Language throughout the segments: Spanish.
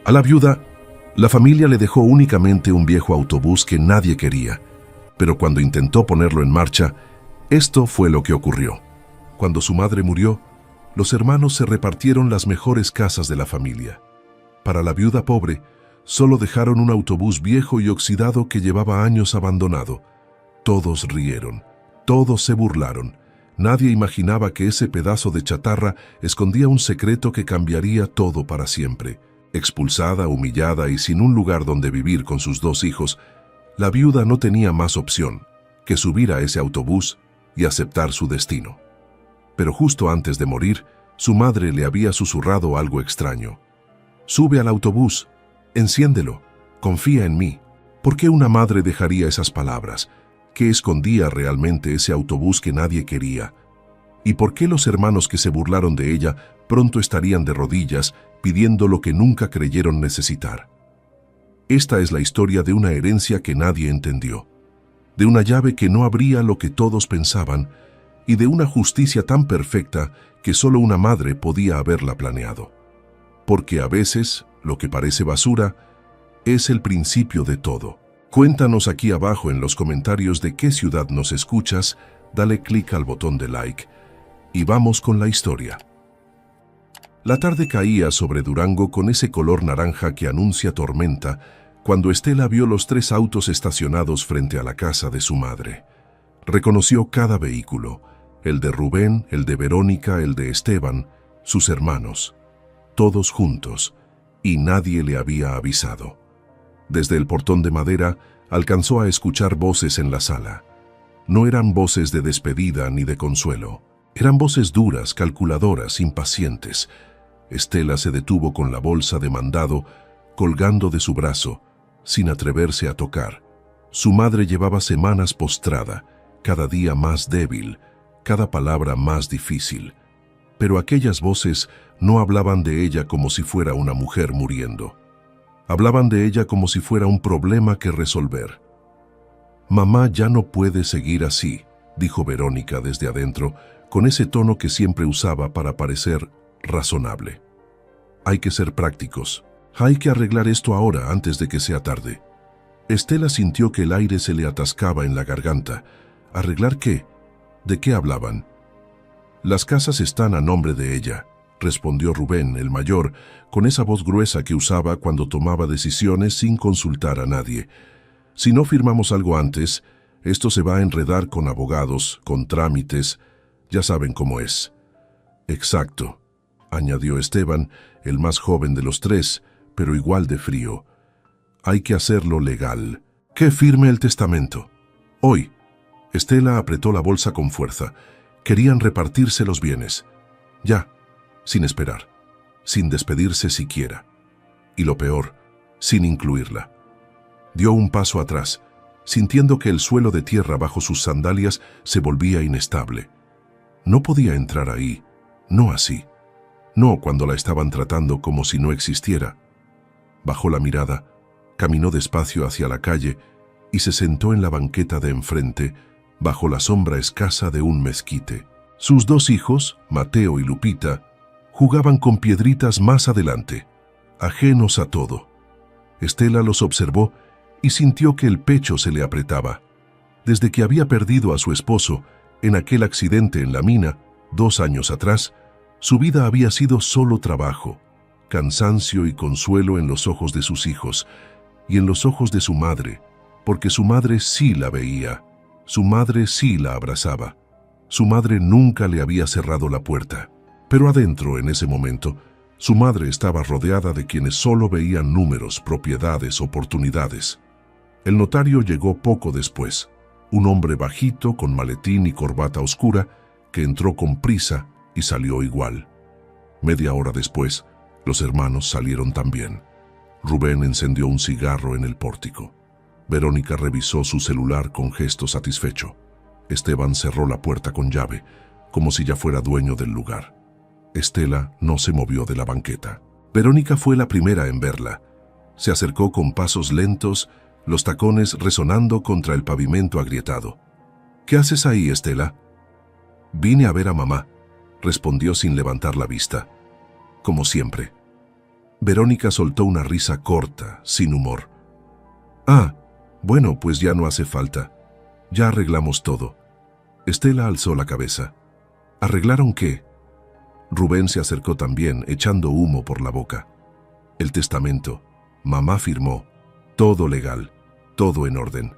A la viuda, la familia le dejó únicamente un viejo autobús que nadie quería, pero cuando intentó ponerlo en marcha, esto fue lo que ocurrió. Cuando su madre murió, los hermanos se repartieron las mejores casas de la familia. Para la viuda pobre, solo dejaron un autobús viejo y oxidado que llevaba años abandonado. Todos rieron, todos se burlaron. Nadie imaginaba que ese pedazo de chatarra escondía un secreto que cambiaría todo para siempre. Expulsada, humillada y sin un lugar donde vivir con sus 2 hijos, la viuda no tenía más opción que subir a ese autobús y aceptar su destino. Pero justo antes de morir, su madre le había susurrado algo extraño. «Sube al autobús, enciéndelo, confía en mí». ¿Por qué una madre dejaría esas palabras? ¿Qué escondía realmente ese autobús que nadie quería? ¿Y por qué los hermanos que se burlaron de ella pronto estarían de rodillas pidiendo lo que nunca creyeron necesitar? Esta es la historia de una herencia que nadie entendió, de una llave que no abría lo que todos pensaban y de una justicia tan perfecta que solo una madre podía haberla planeado. Porque a veces, lo que parece basura es el principio de todo. Cuéntanos aquí abajo en los comentarios de qué ciudad nos escuchas, dale clic al botón de like y vamos con la historia. La tarde caía sobre Durango con ese color naranja que anuncia tormenta cuando Estela vio los 3 autos estacionados frente a la casa de su madre. Reconoció cada vehículo, el de Rubén, el de Verónica, el de Esteban, sus hermanos, todos juntos, y nadie le había avisado. Desde el portón de madera alcanzó a escuchar voces en la sala. No eran voces de despedida ni de consuelo. Eran voces duras, calculadoras, impacientes. Estela se detuvo con la bolsa de mandado colgando de su brazo, sin atreverse a tocar. Su madre llevaba semanas postrada, cada día más débil, cada palabra más difícil. Pero aquellas voces no hablaban de ella como si fuera una mujer muriendo. Hablaban de ella como si fuera un problema que resolver. «Mamá ya no puede seguir así», dijo Verónica desde adentro, con ese tono que siempre usaba para parecer razonable. «Hay que ser prácticos. Hay que arreglar esto ahora antes de que sea tarde». Estela sintió que el aire se le atascaba en la garganta. ¿Arreglar qué? ¿De qué hablaban? «Las casas están a nombre de ella», respondió Rubén, el mayor, con esa voz gruesa que usaba cuando tomaba decisiones sin consultar a nadie. «Si no firmamos algo antes, esto se va a enredar con abogados, con trámites. Ya saben cómo es». «Exacto», añadió Esteban, el más joven de los 3, pero igual de frío. «Hay que hacerlo legal. Que firme el testamento. Hoy». Estela apretó la bolsa con fuerza. Querían repartirse los bienes. Ya, sin esperar, sin despedirse siquiera. Y lo peor, sin incluirla. Dio un paso atrás, sintiendo que el suelo de tierra bajo sus sandalias se volvía inestable. No podía entrar ahí, no así. No cuando la estaban tratando como si no existiera. Bajó la mirada, caminó despacio hacia la calle y se sentó en la banqueta de enfrente, bajo la sombra escasa de un mezquite. Sus 2 hijos, Mateo y Lupita, jugaban con piedritas más adelante, ajenos a todo. Estela los observó y sintió que el pecho se le apretaba. Desde que había perdido a su esposo en aquel accidente en la mina, 2 años atrás, su vida había sido solo trabajo, cansancio y consuelo en los ojos de sus hijos y en los ojos de su madre, porque su madre sí la veía, su madre sí la abrazaba. Su madre nunca le había cerrado la puerta. Pero adentro, en ese momento, su madre estaba rodeada de quienes solo veían números, propiedades, oportunidades. El notario llegó poco después, un hombre bajito con maletín y corbata oscura que entró con prisa y salió igual. Media hora después, los hermanos salieron también. Rubén encendió un cigarro en el pórtico. Verónica revisó su celular con gesto satisfecho. Esteban cerró la puerta con llave, como si ya fuera dueño del lugar. Estela no se movió de la banqueta. Verónica fue la primera en verla. Se acercó con pasos lentos, los tacones resonando contra el pavimento agrietado. «¿Qué haces ahí, Estela?» «Vine a ver a mamá», respondió sin levantar la vista. «Como siempre». Verónica soltó una risa corta, sin humor. Ah, bueno, pues ya no hace falta. Ya arreglamos todo. Estela alzó la cabeza. ¿Arreglaron qué? Rubén se acercó también, echando humo por la boca. El testamento. Mamá firmó. Todo legal, todo en orden.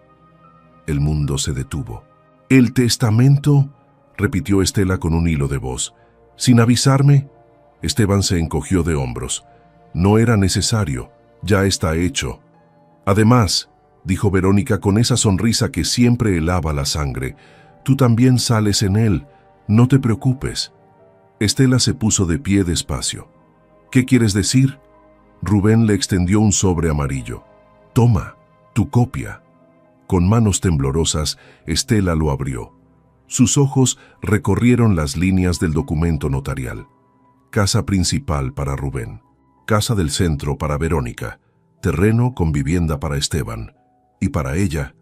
El mundo se detuvo. ¿El testamento?, repitió Estela con un hilo de voz. ¿Sin avisarme? Esteban se encogió de hombros. No era necesario, ya está hecho. Además, dijo Verónica con esa sonrisa que siempre helaba la sangre, tú también sales en él, no te preocupes. Estela se puso de pie despacio. ¿Qué quieres decir? Rubén le extendió un sobre amarillo. Toma, tu copia. Con manos temblorosas, Estela lo abrió. Sus ojos recorrieron las líneas del documento notarial. Casa principal para Rubén. Casa del centro para Verónica. Terreno con vivienda para Esteban. Y para ella.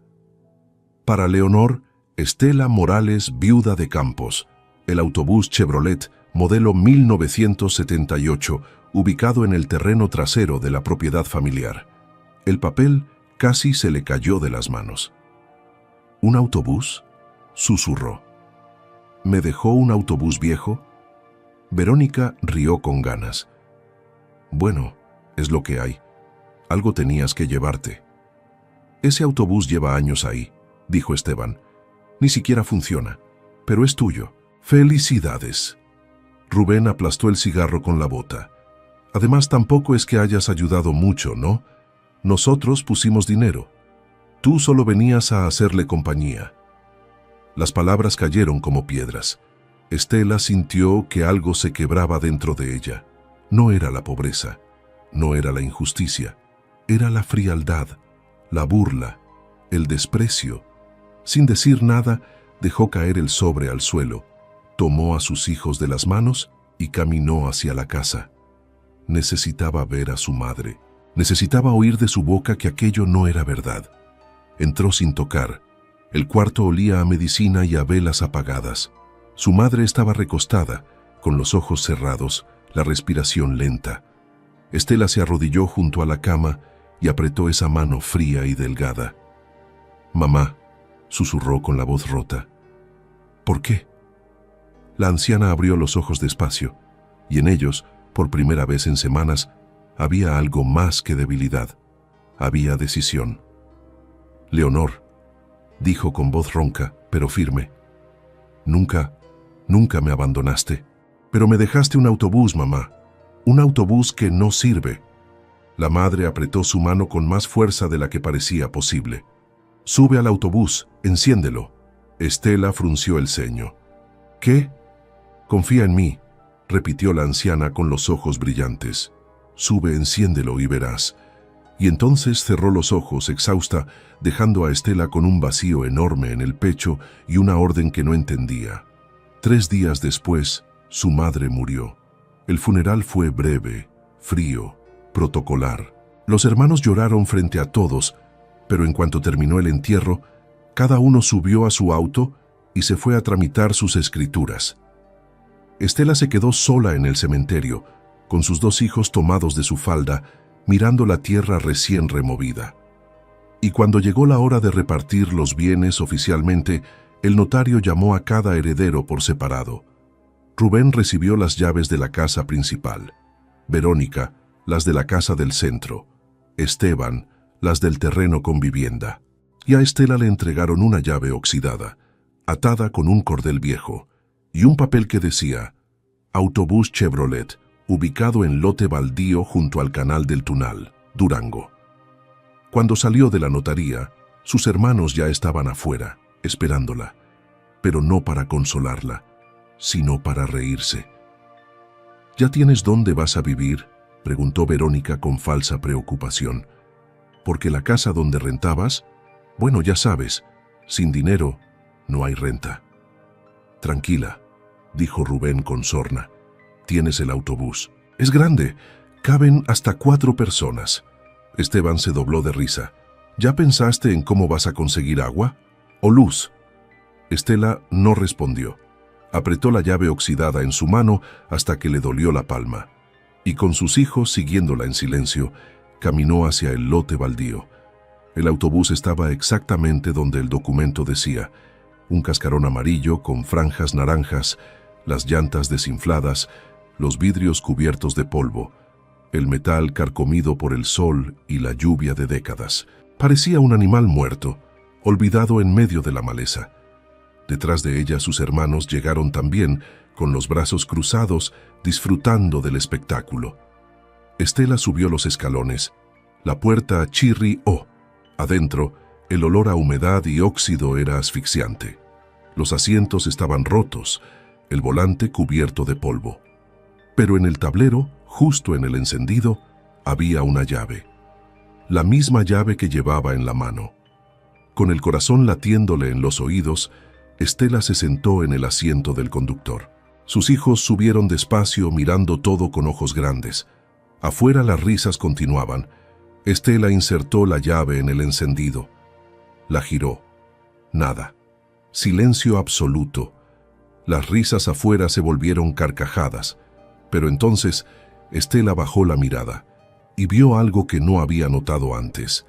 Para Leonor, Estela Morales, viuda de Campos. El autobús Chevrolet, modelo 1978, ubicado en el terreno trasero de la propiedad familiar. El papel casi se le cayó de las manos. ¿Un autobús?, susurró. ¿Me dejó un autobús viejo? Verónica rió con ganas. Bueno, es lo que hay. Algo tenías que llevarte. Ese autobús lleva años ahí, dijo Esteban. Ni siquiera funciona, pero es tuyo. ¡Felicidades! Rubén aplastó el cigarro con la bota. Además, tampoco es que hayas ayudado mucho, ¿no? Nosotros pusimos dinero. Tú solo venías a hacerle compañía. Las palabras cayeron como piedras. Estela sintió que algo se quebraba dentro de ella. No era la pobreza, no era la injusticia, era la frialdad, la burla, el desprecio. Sin decir nada, dejó caer el sobre al suelo, tomó a sus hijos de las manos y caminó hacia la casa. Necesitaba ver a su madre. Necesitaba oír de su boca que aquello no era verdad. Entró sin tocar. El cuarto olía a medicina y a velas apagadas. Su madre estaba recostada, con los ojos cerrados, la respiración lenta. Estela se arrodilló junto a la cama y apretó esa mano fría y delgada. «Mamá», susurró con la voz rota. «¿Por qué?». La anciana abrió los ojos despacio, y en ellos, por primera vez en semanas, había algo más que debilidad. Había decisión. «Leonor», dijo con voz ronca, pero firme. «Nunca me abandonaste. Pero me dejaste un autobús, mamá. Un autobús que no sirve». La madre apretó su mano con más fuerza de la que parecía posible. «Sube al autobús, enciéndelo». Estela frunció el ceño. «¿Qué?». «Confía en mí», repitió la anciana con los ojos brillantes. «Sube, enciéndelo y verás». Y entonces cerró los ojos, exhausta, dejando a Estela con un vacío enorme en el pecho y una orden que no entendía. 3 días después, su madre murió. El funeral fue breve, frío, protocolar. Los hermanos lloraron frente a todos, pero en cuanto terminó el entierro, cada uno subió a su auto y se fue a tramitar sus escrituras. Estela se quedó sola en el cementerio, con sus 2 hijos tomados de su falda, mirando la tierra recién removida. Y cuando llegó la hora de repartir los bienes oficialmente, el notario llamó a cada heredero por separado. Rubén recibió las llaves de la casa principal, Verónica las de la casa del centro, Esteban las del terreno con vivienda, y a Estela le entregaron una llave oxidada, atada con un cordel viejo, y un papel que decía «Autobús Chevrolet», ubicado en lote baldío junto al canal del Tunal, Durango. Cuando salió de la notaría, sus hermanos ya estaban afuera, esperándola, pero no para consolarla, sino para reírse. «¿Ya tienes dónde vas a vivir?», preguntó Verónica con falsa preocupación. «Porque la casa donde rentabas, bueno, ya sabes, sin dinero no hay renta». «Tranquila», dijo Rubén con sorna. «Tienes el autobús. Es grande. Caben hasta 4 personas». Esteban se dobló de risa. «¿Ya pensaste en cómo vas a conseguir agua? ¿O luz?». Estela no respondió. Apretó la llave oxidada en su mano hasta que le dolió la palma. y con sus hijos siguiéndola en silencio, caminó hacia el lote baldío. El autobús estaba exactamente donde el documento decía: un cascarón amarillo con franjas naranjas, las llantas desinfladas, los vidrios cubiertos de polvo, el metal carcomido por el sol y la lluvia de décadas. Parecía un animal muerto, olvidado en medio de la maleza. Detrás de ella sus hermanos llegaron también, con los brazos cruzados, disfrutando del espectáculo. Estela subió los escalones. La puerta chirrió. Adentro, el olor a humedad y óxido era asfixiante. Los asientos estaban rotos, el volante cubierto de polvo. Pero en el tablero, justo en el encendido, había una llave. La misma llave que llevaba en la mano. Con el corazón latiéndole en los oídos, Estela se sentó en el asiento del conductor. Sus hijos subieron despacio mirando todo con ojos grandes. Afuera las risas continuaban. Estela insertó la llave en el encendido. La giró. Nada. Silencio absoluto. Las risas afuera se volvieron carcajadas. Pero entonces Estela bajó la mirada y vio algo que no había notado antes.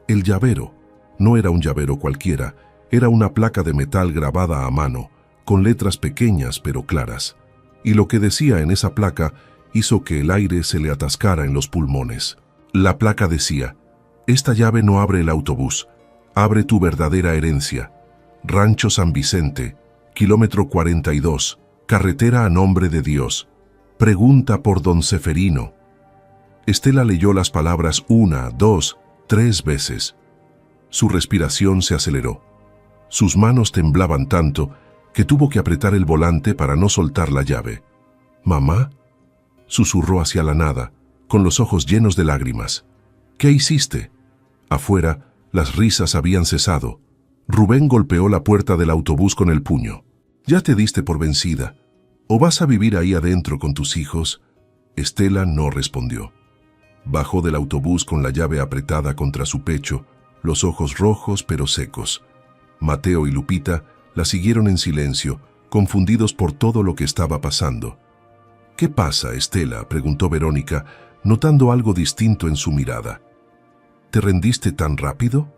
El llavero. No era un llavero cualquiera, era una placa de metal grabada a mano, con letras pequeñas pero claras. Y lo que decía en esa placa hizo que el aire se le atascara en los pulmones. La placa decía: esta llave no abre el autobús, abre tu verdadera herencia. Rancho San Vicente, kilómetro 42, carretera a nombre de Dios. Pregunta por don Seferino. Estela leyó las palabras 1, 2, 3 veces. Su respiración se aceleró. Sus manos temblaban tanto que tuvo que apretar el volante para no soltar la llave. «¿Mamá?», susurró hacia la nada, con los ojos llenos de lágrimas. «¿Qué hiciste?». Afuera, las risas habían cesado. Rubén golpeó la puerta del autobús con el puño. «¿Ya te diste por vencida? ¿O vas a vivir ahí adentro con tus hijos?». Estela no respondió. Bajó del autobús con la llave apretada contra su pecho, los ojos rojos pero secos. Mateo y Lupita la siguieron en silencio, confundidos por todo lo que estaba pasando. «¿Qué pasa, Estela?», preguntó Verónica, notando algo distinto en su mirada. «¿Te rendiste tan rápido?».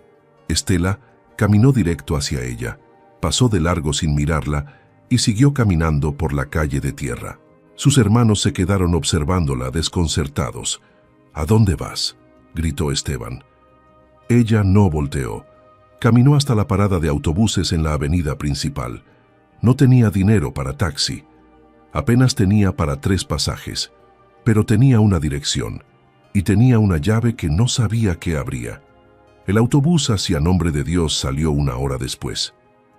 Estela caminó directo hacia ella, pasó de largo sin mirarla y siguió caminando por la calle de tierra. Sus hermanos se quedaron observándola desconcertados. «¿A dónde vas?», gritó Esteban. Ella no volteó. Caminó hasta la parada de autobuses en la avenida principal. No tenía dinero para taxi. Apenas tenía para 3 pasajes, pero tenía una dirección y tenía una llave que no sabía qué abría. El autobús hacia Nombre de Dios salió 1 hora después.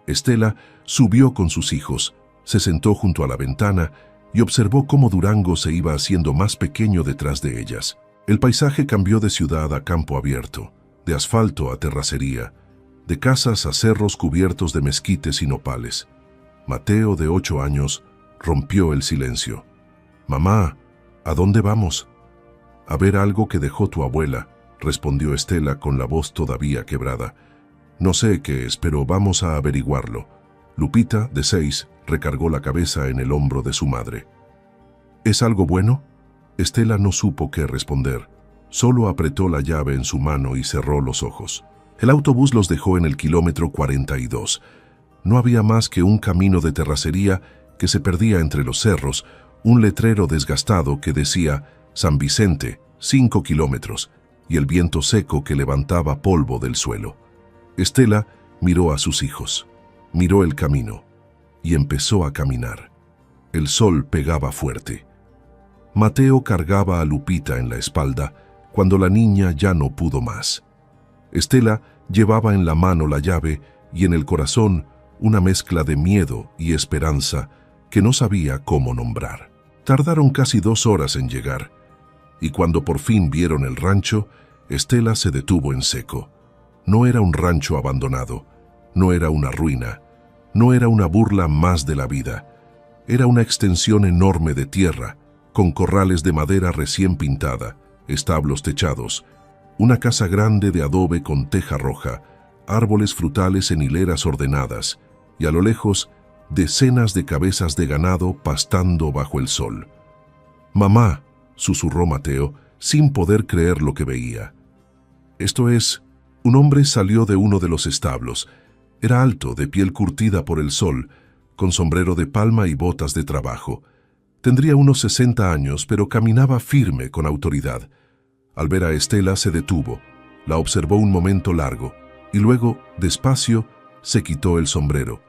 Estela subió con sus hijos, se sentó junto a la ventana y observó cómo Durango se iba haciendo más pequeño detrás de ellas. El paisaje cambió de ciudad a campo abierto, de asfalto a terracería, de casas a cerros cubiertos de mezquites y nopales. Mateo, de 8 años, rompió el silencio. «Mamá, ¿a dónde vamos?». «A ver algo que dejó tu abuela», respondió Estela con la voz todavía quebrada. «No sé qué es, pero vamos a averiguarlo». Lupita, de 6, recargó la cabeza en el hombro de su madre. «¿Es algo bueno?». Estela no supo qué responder. Solo apretó la llave en su mano y cerró los ojos. El autobús los dejó en el kilómetro 42. No había más que un camino de terracería que se perdía entre los cerros, un letrero desgastado que decía San Vicente, 5 kilómetros, y el viento seco que levantaba polvo del suelo. Estela miró a sus hijos, miró el camino y empezó a caminar. El sol pegaba fuerte. Mateo cargaba a Lupita en la espalda cuando la niña ya no pudo más. Estela llevaba en la mano la llave y en el corazón una mezcla de miedo y esperanza que no sabía cómo nombrar. Tardaron casi 2 horas en llegar, y cuando por fin vieron el rancho, Estela se detuvo en seco. No era un rancho abandonado, no era una ruina, no era una burla más de la vida. Era una extensión enorme de tierra, con corrales de madera recién pintada, establos techados, una casa grande de adobe con teja roja, árboles frutales en hileras ordenadas, y a lo lejos, decenas de cabezas de ganado pastando bajo el sol. «Mamá», susurró Mateo, sin poder creer lo que veía. Esto es, un hombre salió de uno de los establos. Era alto, de piel curtida por el sol, con sombrero de palma y botas de trabajo. Tendría unos 60 años, pero caminaba firme, con autoridad. Al ver a Estela se detuvo, la observó un momento largo, y luego, despacio, se quitó el sombrero.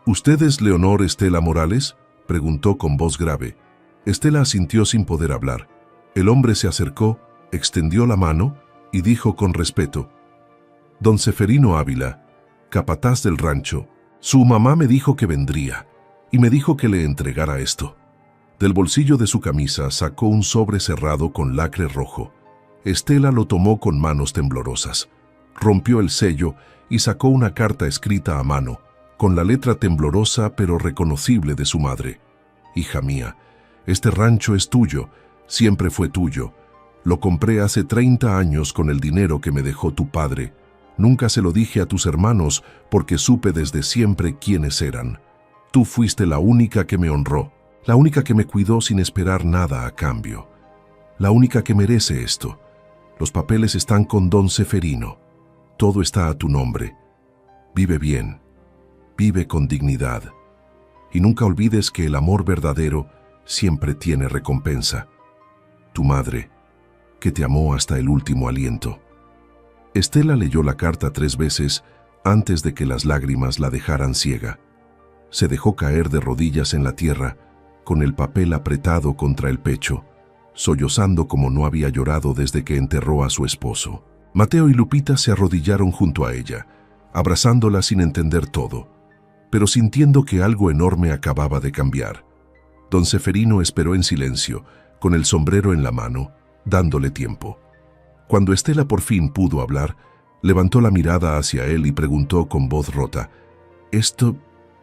«¿Usted es Leonor Estela Morales?», preguntó con voz grave. Estela asintió sin poder hablar. El hombre se acercó, extendió la mano y dijo con respeto: «Don Ceferino Ávila, capataz del rancho, su mamá me dijo que vendría, y me dijo que le entregara esto». Del bolsillo de su camisa sacó un sobre cerrado con lacre rojo. Estela lo tomó con manos temblorosas. Rompió el sello y sacó una carta escrita a mano, con la letra temblorosa pero reconocible de su madre. «Hija mía, este rancho es tuyo, siempre fue tuyo. Lo compré hace 30 años con el dinero que me dejó tu padre. Nunca se lo dije a tus hermanos porque supe desde siempre quiénes eran. Tú fuiste la única que me honró, la única que me cuidó sin esperar nada a cambio. La única que merece esto. Los papeles están con don Ceferino. Todo está a tu nombre. Vive bien. Vive con dignidad. Y nunca olvides que el amor verdadero siempre tiene recompensa. Tu madre, que te amó hasta el último aliento». Estela leyó la carta 3 veces antes de que las lágrimas la dejaran ciega. Se dejó caer de rodillas en la tierra, con el papel apretado contra el pecho, sollozando como no había llorado desde que enterró a su esposo. Mateo y Lupita se arrodillaron junto a ella, abrazándola sin entender todo, pero sintiendo que algo enorme acababa de cambiar. Don Ceferino esperó en silencio, con el sombrero en la mano, dándole tiempo. Cuando Estela por fin pudo hablar, levantó la mirada hacia él y preguntó con voz rota: ¿Esto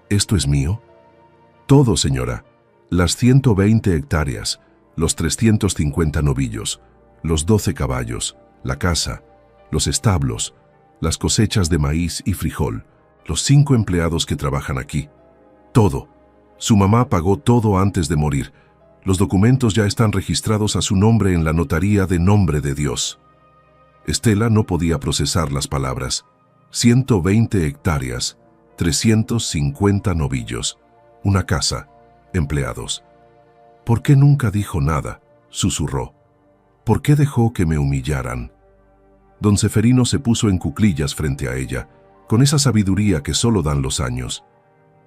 es mío? «Todo, señora. Las 120 hectáreas, los 350 novillos, los 12 caballos, la casa, los establos, las cosechas de maíz y frijol, los 5 empleados que trabajan aquí. Todo. Su mamá pagó todo antes de morir. Los documentos ya están registrados a su nombre en la notaría de Nombre de Dios». Estela no podía procesar las palabras. 120 hectáreas, 350 novillos, una casa, empleados. «¿Por qué nunca dijo nada?», susurró. «¿Por qué dejó que me humillaran?». Don Ceferino se puso en cuclillas frente a ella, con esa sabiduría que solo dan los años.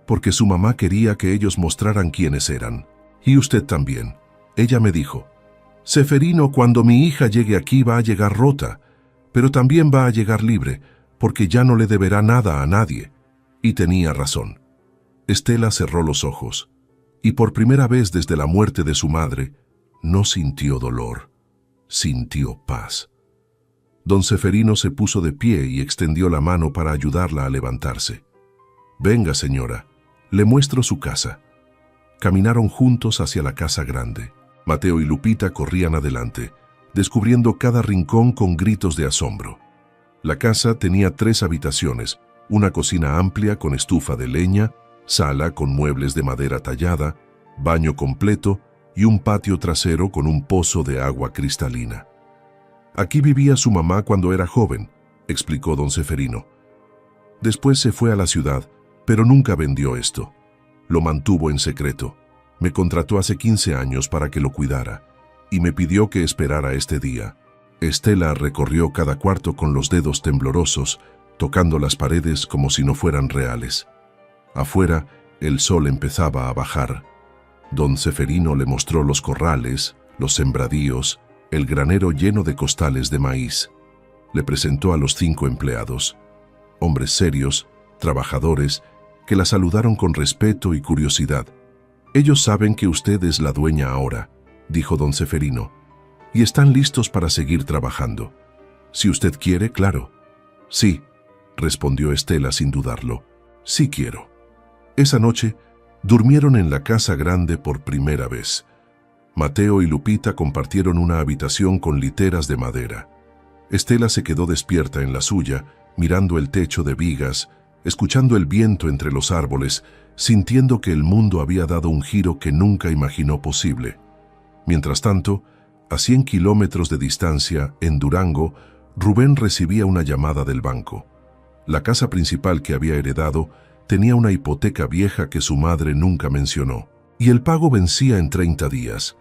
«Porque su mamá quería que ellos mostraran quiénes eran. Y usted también. Ella me dijo: Ceferino, cuando mi hija llegue aquí va a llegar rota, pero también va a llegar libre, porque ya no le deberá nada a nadie». Y tenía razón. Estela cerró los ojos, y por primera vez desde la muerte de su madre, no sintió dolor, sintió paz. Don Ceferino se puso de pie y extendió la mano para ayudarla a levantarse. «Venga, señora, le muestro su casa». Caminaron juntos hacia la casa grande. Mateo y Lupita corrían adelante, descubriendo cada rincón con gritos de asombro. La casa tenía 3 habitaciones, una cocina amplia con estufa de leña, sala con muebles de madera tallada, baño completo y un patio trasero con un pozo de agua cristalina. «Aquí vivía su mamá cuando era joven», explicó don Ceferino. «Después se fue a la ciudad, pero nunca vendió esto. Lo mantuvo en secreto. Me contrató hace 15 años para que lo cuidara, y me pidió que esperara este día». Estela recorrió cada cuarto con los dedos temblorosos, tocando las paredes como si no fueran reales. Afuera, el sol empezaba a bajar. Don Ceferino le mostró los corrales, los sembradíos, el granero lleno de costales de maíz. Le presentó a los 5 empleados, hombres serios, trabajadores, que la saludaron con respeto y curiosidad. «Ellos saben que usted es la dueña ahora», dijo don Ceferino, «y están listos para seguir trabajando. Si usted quiere, claro». «Sí», respondió Estela sin dudarlo, «sí quiero». Esa noche, durmieron en la casa grande por primera vez. Mateo y Lupita compartieron una habitación con literas de madera. Estela se quedó despierta en la suya, mirando el techo de vigas, escuchando el viento entre los árboles, sintiendo que el mundo había dado un giro que nunca imaginó posible. Mientras tanto, A 100 kilómetros de distancia, en Durango, Rubén recibía una llamada del banco. La casa principal que había heredado tenía una hipoteca vieja que su madre nunca mencionó, y el pago vencía en 30 días.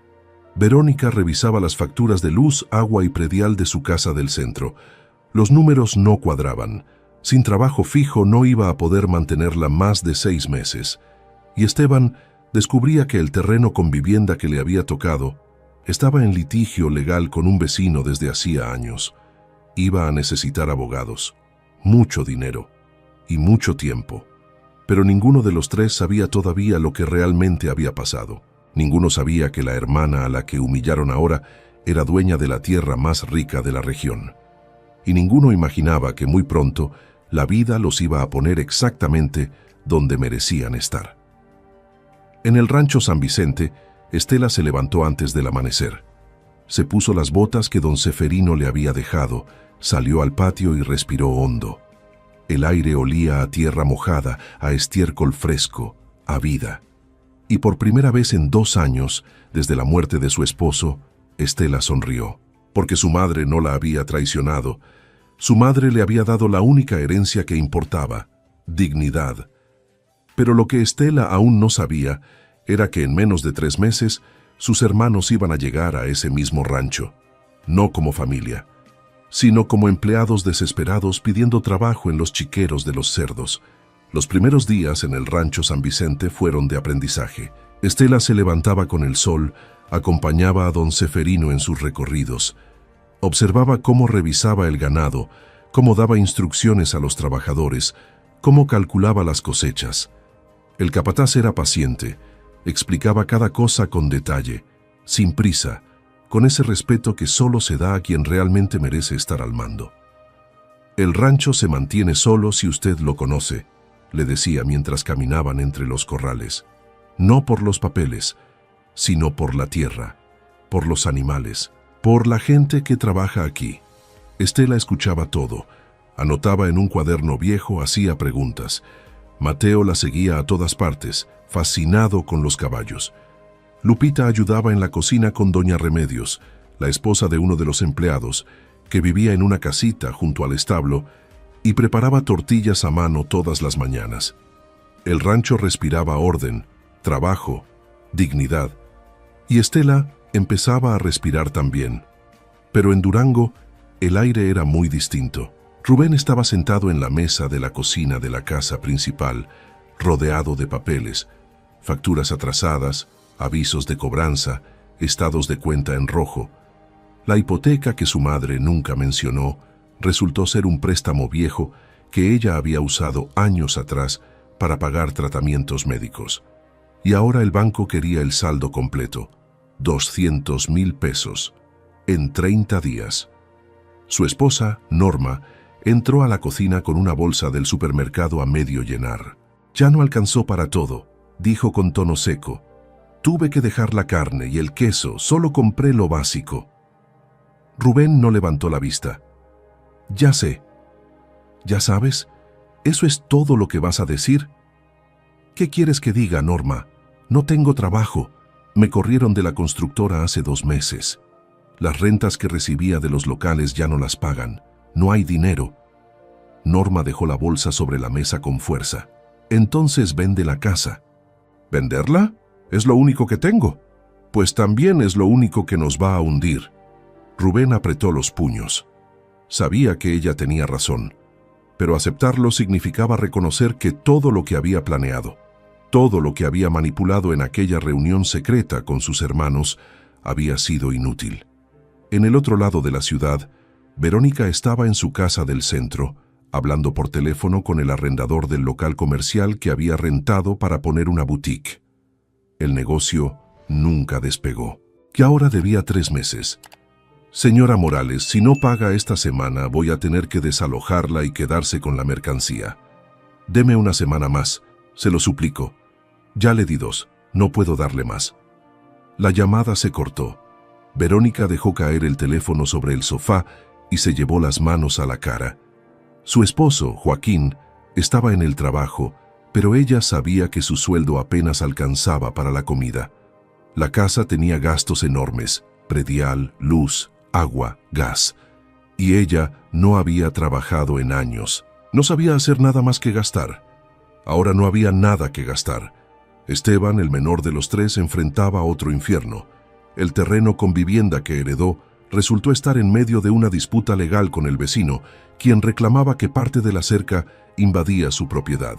Verónica revisaba las facturas de luz, agua y predial de su casa del centro. Los números no cuadraban. Sin trabajo fijo no iba a poder mantenerla más de 6 meses. Y Esteban descubría que el terreno con vivienda que le había tocado estaba en litigio legal con un vecino desde hacía años. Iba a necesitar abogados, mucho dinero y mucho tiempo. Pero ninguno de los tres sabía todavía lo que realmente había pasado. Ninguno sabía que la hermana a la que humillaron ahora era dueña de la tierra más rica de la región. Y ninguno imaginaba que muy pronto la vida los iba a poner exactamente donde merecían estar. En el rancho San Vicente, Estela se levantó antes del amanecer. Se puso las botas que don Seferino le había dejado, salió al patio y respiró hondo. El aire olía a tierra mojada, a estiércol fresco, a vida. Y por primera vez en 2 años, desde la muerte de su esposo, Estela sonrió, porque su madre no la había traicionado. Su madre le había dado la única herencia que importaba, dignidad. Pero lo que Estela aún no sabía era que en menos de 3 meses sus hermanos iban a llegar a ese mismo rancho, no como familia, sino como empleados desesperados pidiendo trabajo en los chiqueros de los cerdos. Los primeros días en el rancho San Vicente fueron de aprendizaje. Estela se levantaba con el sol, acompañaba a don Seferino en sus recorridos, observaba cómo revisaba el ganado, cómo daba instrucciones a los trabajadores, cómo calculaba las cosechas. El capataz era paciente, explicaba cada cosa con detalle, sin prisa, con ese respeto que solo se da a quien realmente merece estar al mando. El rancho se mantiene solo si usted lo conoce, le decía mientras caminaban entre los corrales. No por los papeles, sino por la tierra, por los animales, por la gente que trabaja aquí. Estela escuchaba todo, anotaba en un cuaderno viejo, hacía preguntas. Mateo la seguía a todas partes, fascinado con los caballos. Lupita ayudaba en la cocina con doña Remedios, la esposa de uno de los empleados, que vivía en una casita junto al establo y preparaba tortillas a mano todas las mañanas. El rancho respiraba orden, trabajo, dignidad, y Estela empezaba a respirar también. Pero en Durango, el aire era muy distinto. Rubén estaba sentado en la mesa de la cocina de la casa principal, rodeado de papeles, facturas atrasadas, avisos de cobranza, estados de cuenta en rojo. La hipoteca que su madre nunca mencionó resultó ser un préstamo viejo que ella había usado años atrás para pagar tratamientos médicos. Y ahora el banco quería el saldo completo, 200,000 pesos, en 30 días. Su esposa, Norma, entró a la cocina con una bolsa del supermercado a medio llenar. «Ya no alcanzó para todo», dijo con tono seco. «Tuve que dejar la carne y el queso, solo compré lo básico». Rubén no levantó la vista. «Ya sé». «¿Ya sabes? ¿Eso es todo lo que vas a decir?» «¿Qué quieres que diga, Norma? No tengo trabajo. Me corrieron de la constructora hace 2 meses. Las rentas que recibía de los locales ya no las pagan. No hay dinero». Norma dejó la bolsa sobre la mesa con fuerza. «Entonces vende la casa». «¿Venderla? Es lo único que tengo». «Pues también es lo único que nos va a hundir». Rubén apretó los puños. Sabía que ella tenía razón, pero aceptarlo significaba reconocer que todo lo que había planeado, todo lo que había manipulado en aquella reunión secreta con sus hermanos, había sido inútil. En el otro lado de la ciudad, Verónica estaba en su casa del centro, hablando por teléfono con el arrendador del local comercial que había rentado para poner una boutique. El negocio nunca despegó, y ahora debía 3 meses. «Señora Morales, si no paga esta semana, voy a tener que desalojarla y quedarse con la mercancía. Deme una semana más, se lo suplico. Ya le di 2, no puedo darle más». La llamada se cortó. Verónica dejó caer el teléfono sobre el sofá y se llevó las manos a la cara. Su esposo, Joaquín, estaba en el trabajo, pero ella sabía que su sueldo apenas alcanzaba para la comida. La casa tenía gastos enormes, predial, luz, agua, gas. Y ella no había trabajado en años. No sabía hacer nada más que gastar. Ahora no había nada que gastar. Esteban, el menor de los tres, enfrentaba otro infierno. El terreno con vivienda que heredó resultó estar en medio de una disputa legal con el vecino, quien reclamaba que parte de la cerca invadía su propiedad.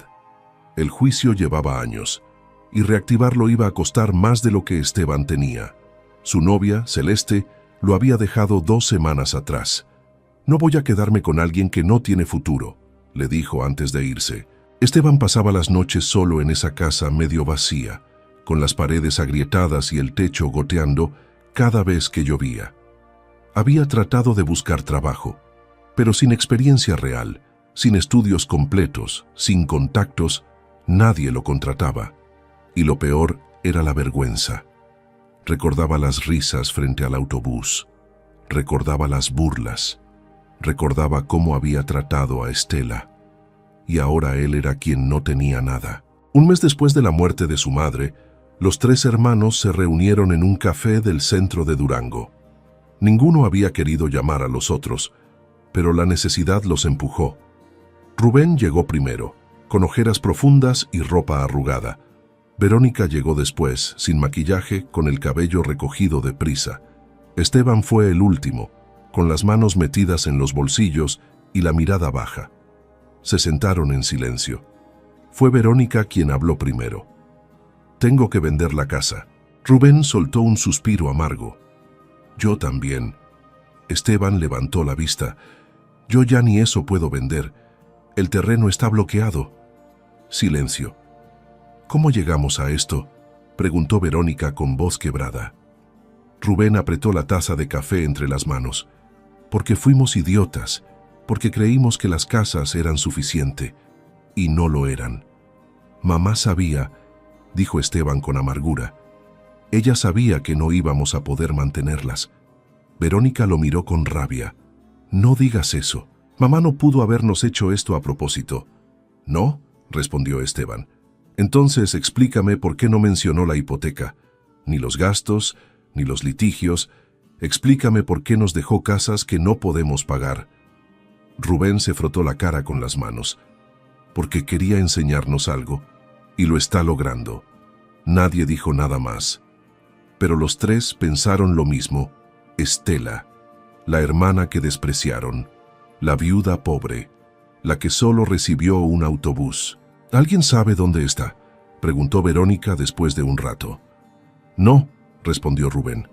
El juicio llevaba años, y reactivarlo iba a costar más de lo que Esteban tenía. Su novia, Celeste, lo había dejado 2 semanas atrás. «No voy a quedarme con alguien que no tiene futuro», le dijo antes de irse. Esteban pasaba las noches solo en esa casa medio vacía, con las paredes agrietadas y el techo goteando cada vez que llovía. Había tratado de buscar trabajo, pero sin experiencia real, sin estudios completos, sin contactos, nadie lo contrataba. Y lo peor era la vergüenza. Recordaba las risas frente al autobús, recordaba las burlas, recordaba cómo había tratado a Estela. Y ahora él era quien no tenía nada. Un mes después de la muerte de su madre, los 3 hermanos se reunieron en un café del centro de Durango. Ninguno había querido llamar a los otros, pero la necesidad los empujó. Rubén llegó primero, con ojeras profundas y ropa arrugada. Verónica llegó después, sin maquillaje, con el cabello recogido deprisa. Esteban fue el último, con las manos metidas en los bolsillos y la mirada baja. Se sentaron en silencio. Fue Verónica quien habló primero. «Tengo que vender la casa». Rubén soltó un suspiro amargo. «Yo también». Esteban levantó la vista. «Yo ya ni eso puedo vender. El terreno está bloqueado». Silencio. «¿Cómo llegamos a esto?», preguntó Verónica con voz quebrada. Rubén apretó la taza de café entre las manos. «Porque fuimos idiotas, porque creímos que las casas eran suficiente, y no lo eran. Mamá sabía», dijo Esteban con amargura. «Ella sabía que no íbamos a poder mantenerlas». Verónica lo miró con rabia. «No digas eso. Mamá no pudo habernos hecho esto a propósito». «¿No?», respondió Esteban. «Entonces explícame por qué no mencionó la hipoteca, ni los gastos, ni los litigios. Explícame por qué nos dejó casas que no podemos pagar». Rubén se frotó la cara con las manos. «Porque quería enseñarnos algo, y lo está logrando». Nadie dijo nada más. Pero los 3 pensaron lo mismo. Estela, la hermana que despreciaron, la viuda pobre, la que solo recibió un autobús. «¿Alguien sabe dónde está?», preguntó Verónica después de un rato. «No», respondió Rubén.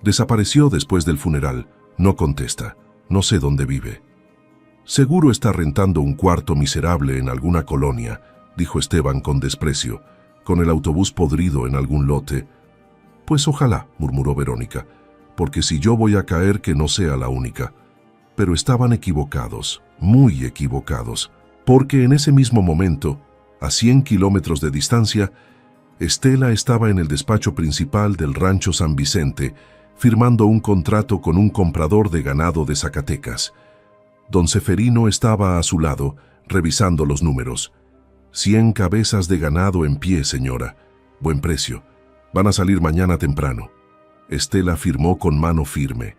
«Desapareció después del funeral. No contesta. No sé dónde vive». «Seguro está rentando un cuarto miserable en alguna colonia», dijo Esteban con desprecio, «con el autobús podrido en algún lote». «Pues ojalá», murmuró Verónica, «porque si yo voy a caer, que no sea la única». Pero estaban equivocados, muy equivocados, porque en ese mismo momento, a 100 kilómetros de distancia, Estela estaba en el despacho principal del rancho San Vicente, firmando un contrato con un comprador de ganado de Zacatecas. Don Ceferino estaba a su lado, revisando los números. 100 cabezas de ganado en pie, señora. Buen precio. Van a salir mañana temprano». Estela firmó con mano firme.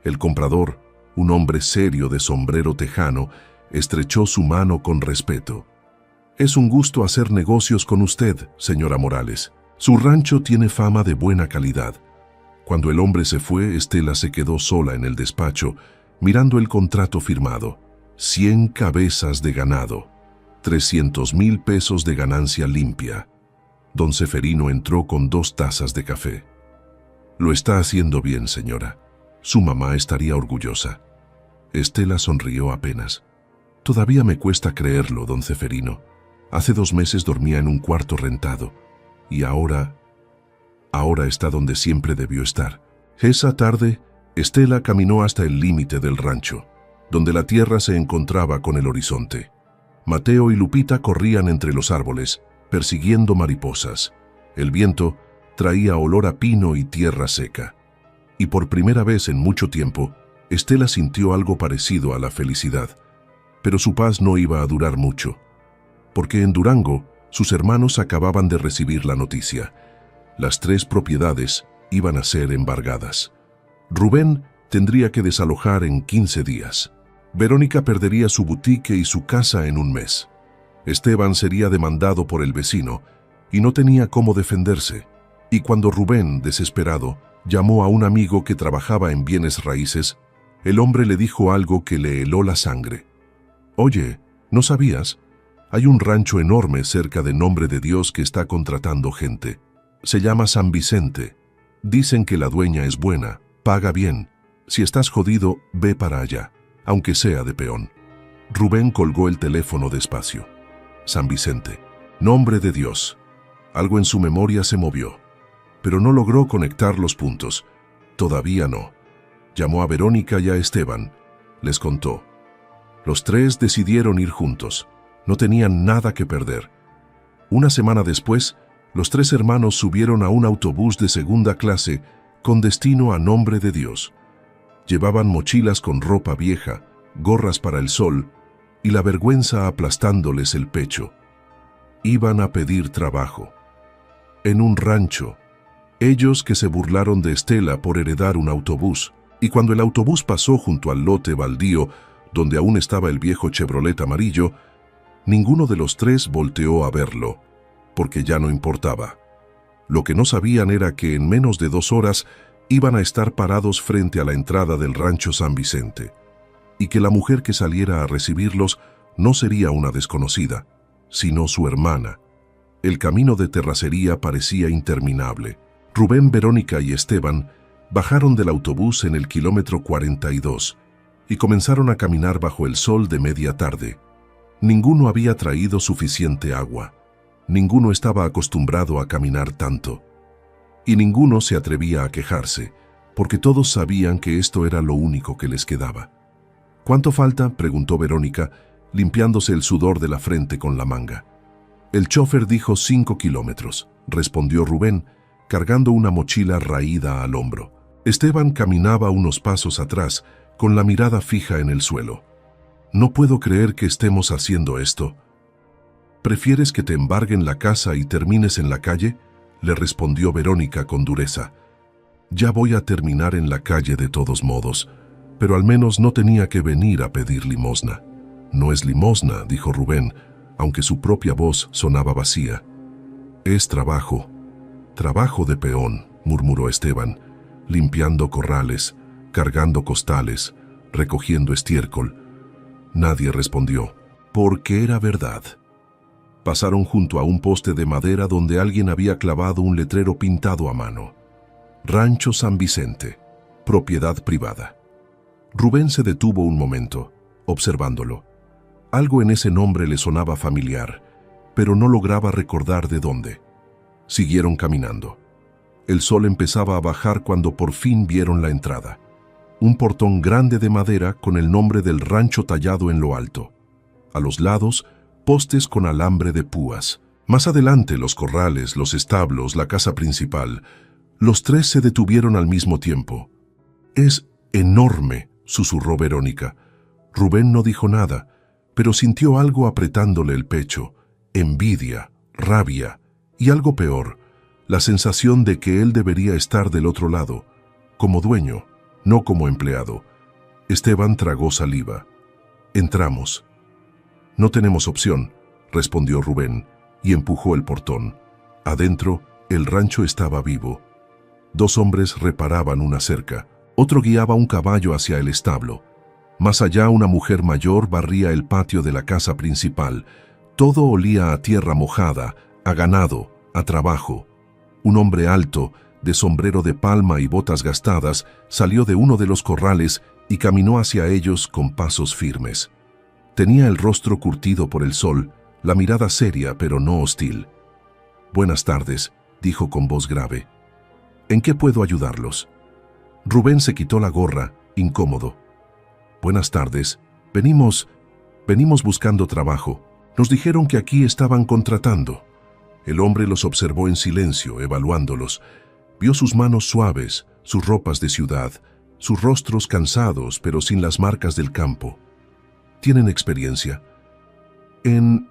El comprador, un hombre serio de sombrero tejano, estrechó su mano con respeto. «Es un gusto hacer negocios con usted, señora Morales. Su rancho tiene fama de buena calidad». Cuando el hombre se fue, Estela se quedó sola en el despacho, mirando el contrato firmado. 100 cabezas de ganado, 300,000 pesos de ganancia limpia. Don Ceferino entró con 2 tazas de café. «Lo está haciendo bien, señora. Su mamá estaría orgullosa». Estela sonrió apenas. «Todavía me cuesta creerlo, don Ceferino. Hace 2 meses dormía en un cuarto rentado, y ahora está donde siempre debió estar». Esa tarde, Estela caminó hasta el límite del rancho, donde la tierra se encontraba con el horizonte. Mateo y Lupita corrían entre los árboles, persiguiendo mariposas. El viento traía olor a pino y tierra seca. Y por primera vez en mucho tiempo, Estela sintió algo parecido a la felicidad. Pero su paz no iba a durar mucho, porque en Durango sus hermanos acababan de recibir la noticia. Las 3 propiedades iban a ser embargadas. Rubén tendría que desalojar en 15 días. Verónica perdería su boutique y su casa en un mes. Esteban sería demandado por el vecino y no tenía cómo defenderse. Y cuando Rubén, desesperado, llamó a un amigo que trabajaba en bienes raíces, el hombre le dijo algo que le heló la sangre. «Oye, ¿no sabías? Hay un rancho enorme cerca de Nombre de Dios que está contratando gente. Se llama San Vicente. Dicen que la dueña es buena, paga bien. Si estás jodido, ve para allá, aunque sea de peón». Rubén colgó el teléfono despacio. San Vicente. Nombre de Dios. Algo en su memoria se movió, pero no logró conectar los puntos. Todavía no. Llamó a Verónica y a Esteban. Les contó. Los tres decidieron ir juntos. No tenían nada que perder. Una semana después, los tres hermanos subieron a un autobús de segunda clase con destino a Nombre de Dios. Llevaban mochilas con ropa vieja, gorras para el sol y la vergüenza aplastándoles el pecho. Iban a pedir trabajo. En un rancho. Ellos que se burlaron de Estela por heredar un autobús, y cuando el autobús pasó junto al lote baldío, donde aún estaba el viejo Chevrolet amarillo, ninguno de los tres volteó a verlo, porque ya no importaba. Lo que no sabían era que en menos de 2 horas iban a estar parados frente a la entrada del rancho San Vicente, y que la mujer que saliera a recibirlos no sería una desconocida, sino su hermana. El camino de terracería parecía interminable. Rubén, Verónica y Esteban bajaron del autobús en el kilómetro 42 y comenzaron a caminar bajo el sol de media tarde. Ninguno había traído suficiente agua. Ninguno estaba acostumbrado a caminar tanto. Y ninguno se atrevía a quejarse, porque todos sabían que esto era lo único que les quedaba. «¿Cuánto falta?», preguntó Verónica, limpiándose el sudor de la frente con la manga. «El chofer dijo 5 kilómetros», respondió Rubén, cargando una mochila raída al hombro. Esteban caminaba unos pasos atrás, con la mirada fija en el suelo. «No puedo creer que estemos haciendo esto». «¿Prefieres que te embarguen la casa y termines en la calle?», le respondió Verónica con dureza. «Ya voy a terminar en la calle de todos modos, pero al menos no tenía que venir a pedir limosna». «No es limosna», dijo Rubén, aunque su propia voz sonaba vacía. «Es trabajo. Trabajo de peón», murmuró Esteban, limpiando corrales, cargando costales, recogiendo estiércol. Nadie respondió, porque era verdad. Pasaron junto a un poste de madera donde alguien había clavado un letrero pintado a mano. Rancho San Vicente, propiedad privada. Rubén se detuvo un momento, observándolo. Algo en ese nombre le sonaba familiar, pero no lograba recordar de dónde. Siguieron caminando. El sol empezaba a bajar cuando por fin vieron la entrada. Un portón grande de madera con el nombre del rancho tallado en lo alto. A los lados, postes con alambre de púas. Más adelante, los corrales, los establos, la casa principal. Los tres se detuvieron al mismo tiempo. «Es enorme», susurró Verónica. Rubén no dijo nada, pero sintió algo apretándole el pecho, envidia, rabia y algo peor, la sensación de que él debería estar del otro lado, como dueño, no como empleado. Esteban tragó saliva. «Entramos». «No tenemos opción», respondió Rubén, y empujó el portón. Adentro, el rancho estaba vivo. 2 hombres reparaban una cerca, otro guiaba un caballo hacia el establo. Más allá, una mujer mayor barría el patio de la casa principal. Todo olía a tierra mojada, a ganado, a trabajo. Un hombre alto, de sombrero de palma y botas gastadas, salió de uno de los corrales y caminó hacia ellos con pasos firmes. Tenía el rostro curtido por el sol, la mirada seria pero no hostil. «Buenas tardes», dijo con voz grave. «¿En qué puedo ayudarlos?» Rubén se quitó la gorra, incómodo. «Buenas tardes. Venimos buscando trabajo. Nos dijeron que aquí estaban contratando». El hombre los observó en silencio, evaluándolos. Vio sus manos suaves, sus ropas de ciudad, sus rostros cansados pero sin las marcas del campo. «¿Tienen experiencia?» En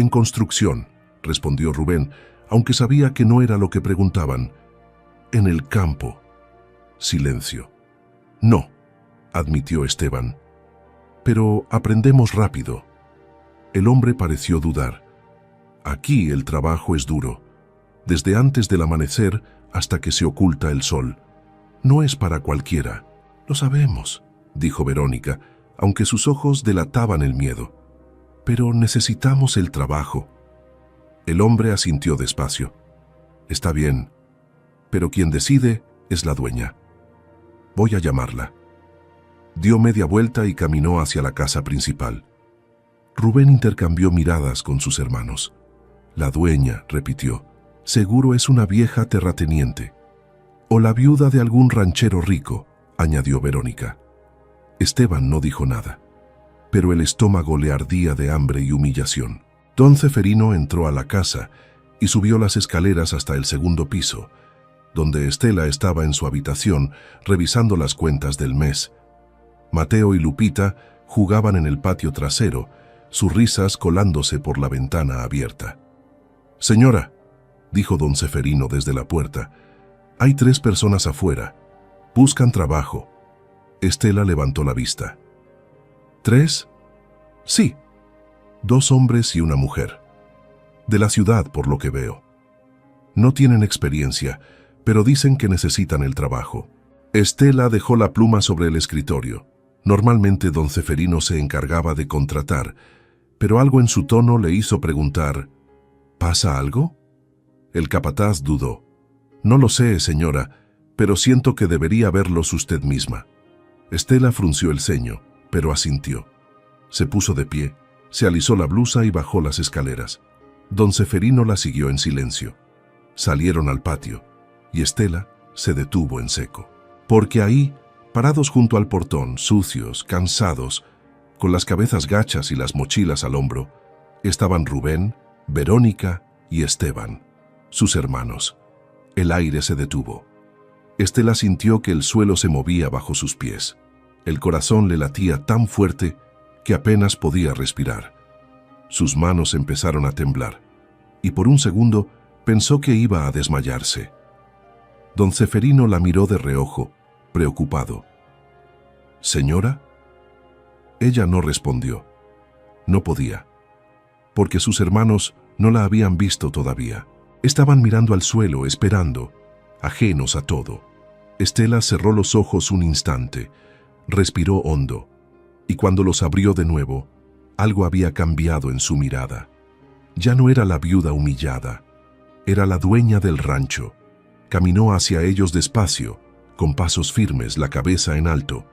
construcción», respondió Rubén, aunque sabía que no era lo que preguntaban. «En el campo». Silencio. No, admitió Esteban. Pero aprendemos rápido. El hombre pareció dudar. Aquí el trabajo es duro, desde antes del amanecer hasta que se oculta el sol. No es para cualquiera. Lo sabemos, dijo Verónica, aunque sus ojos delataban el miedo. Pero necesitamos el trabajo. El hombre asintió despacio. Está bien, pero quien decide es la dueña. Voy a llamarla. Dio media vuelta y caminó hacia la casa principal. Rubén intercambió miradas con sus hermanos. La dueña, repitió, seguro es una vieja terrateniente. O la viuda de algún ranchero rico, añadió Verónica. Esteban no dijo nada, pero el estómago le ardía de hambre y humillación. Don Ceferino entró a la casa y subió las escaleras hasta el segundo piso, donde Estela estaba en su habitación revisando las cuentas del mes. Mateo y Lupita jugaban en el patio trasero, sus risas colándose por la ventana abierta. «Señora», dijo don Ceferino desde la puerta, «hay 3 personas afuera. Buscan trabajo». Estela levantó la vista. «¿3? Sí. 2 hombres y una mujer. De la ciudad, por lo que veo. No tienen experiencia, pero dicen que necesitan el trabajo». Estela dejó la pluma sobre el escritorio. Normalmente don Ceferino se encargaba de contratar, pero algo en su tono le hizo preguntar, ¿pasa algo? El capataz dudó. «No lo sé, señora, pero siento que debería verlos usted misma». Estela frunció el ceño, pero asintió. Se puso de pie, se alisó la blusa y bajó las escaleras. Don Ceferino la siguió en silencio. Salieron al patio, y Estela se detuvo en seco. Porque ahí, parados junto al portón, sucios, cansados, con las cabezas gachas y las mochilas al hombro, estaban Rubén, Verónica y Esteban, sus hermanos. El aire se detuvo. Estela sintió que el suelo se movía bajo sus pies. El corazón le latía tan fuerte que apenas podía respirar. Sus manos empezaron a temblar, y por un segundo pensó que iba a desmayarse. Don Ceferino la miró de reojo, preocupado. «¿Señora?» Ella no respondió. No podía, porque sus hermanos no la habían visto todavía. Estaban mirando al suelo, esperando, ajenos a todo. Estela cerró los ojos un instante, respiró hondo, y cuando los abrió de nuevo, algo había cambiado en su mirada. Ya no era la viuda humillada, era la dueña del rancho. Caminó hacia ellos despacio, con pasos firmes, la cabeza en alto.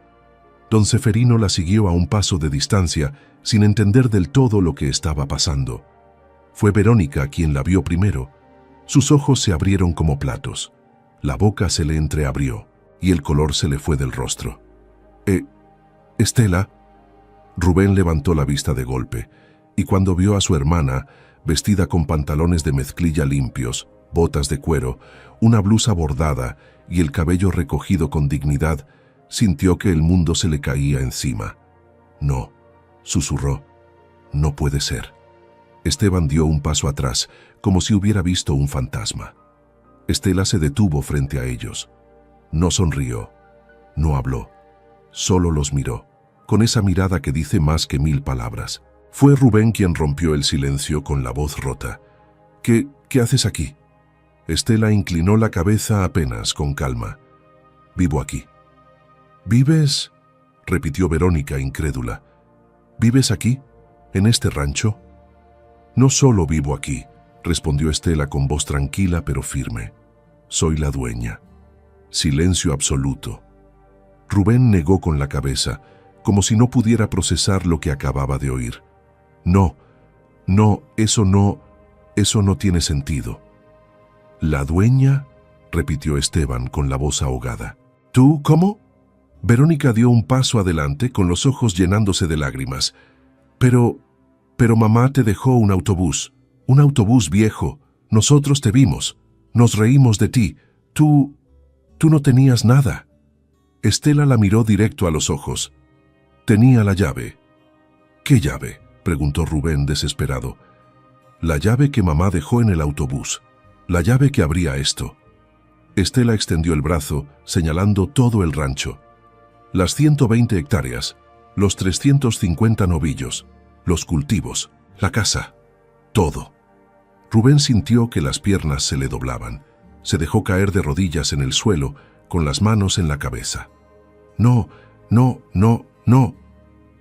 Don Ceferino la siguió a un paso de distancia, sin entender del todo lo que estaba pasando. Fue Verónica quien la vio primero. Sus ojos se abrieron como platos, la boca se le entreabrió y el color se le fue del rostro. «Estela». Rubén levantó la vista de golpe, y cuando vio a su hermana, vestida con pantalones de mezclilla limpios, botas de cuero, una blusa bordada y el cabello recogido con dignidad, sintió que el mundo se le caía encima. «No», susurró, «no puede ser». Esteban dio un paso atrás, como si hubiera visto un fantasma. Estela se detuvo frente a ellos. No sonrió, no habló, solo los miró, con esa mirada que dice más que 1000 palabras. Fue Rubén quien rompió el silencio con la voz rota. ¿Qué haces aquí?» Estela inclinó la cabeza apenas, con calma. «Vivo aquí». «¿Vives?», repitió Verónica, incrédula. «¿Vives aquí, en este rancho?». «No solo vivo aquí», respondió Estela con voz tranquila pero firme. «Soy la dueña». Silencio absoluto. Rubén negó con la cabeza, como si no pudiera procesar lo que acababa de oír. «No, eso no tiene sentido». «¿La dueña?», repitió Esteban con la voz ahogada. «¿Tú, cómo?». Verónica dio un paso adelante con los ojos llenándose de lágrimas. Pero mamá te dejó un autobús viejo. Nosotros te vimos, nos reímos de ti. Tú no tenías nada». Estela la miró directo a los ojos. «Tenía la llave». «¿Qué llave?», preguntó Rubén desesperado. «La llave que mamá dejó en el autobús, la llave que abría esto». Estela extendió el brazo, señalando todo el rancho. Las 120 hectáreas, los 350 novillos, los cultivos, la casa, todo. Rubén sintió que las piernas se le doblaban. Se dejó caer de rodillas en el suelo, con las manos en la cabeza. No, no, no, no.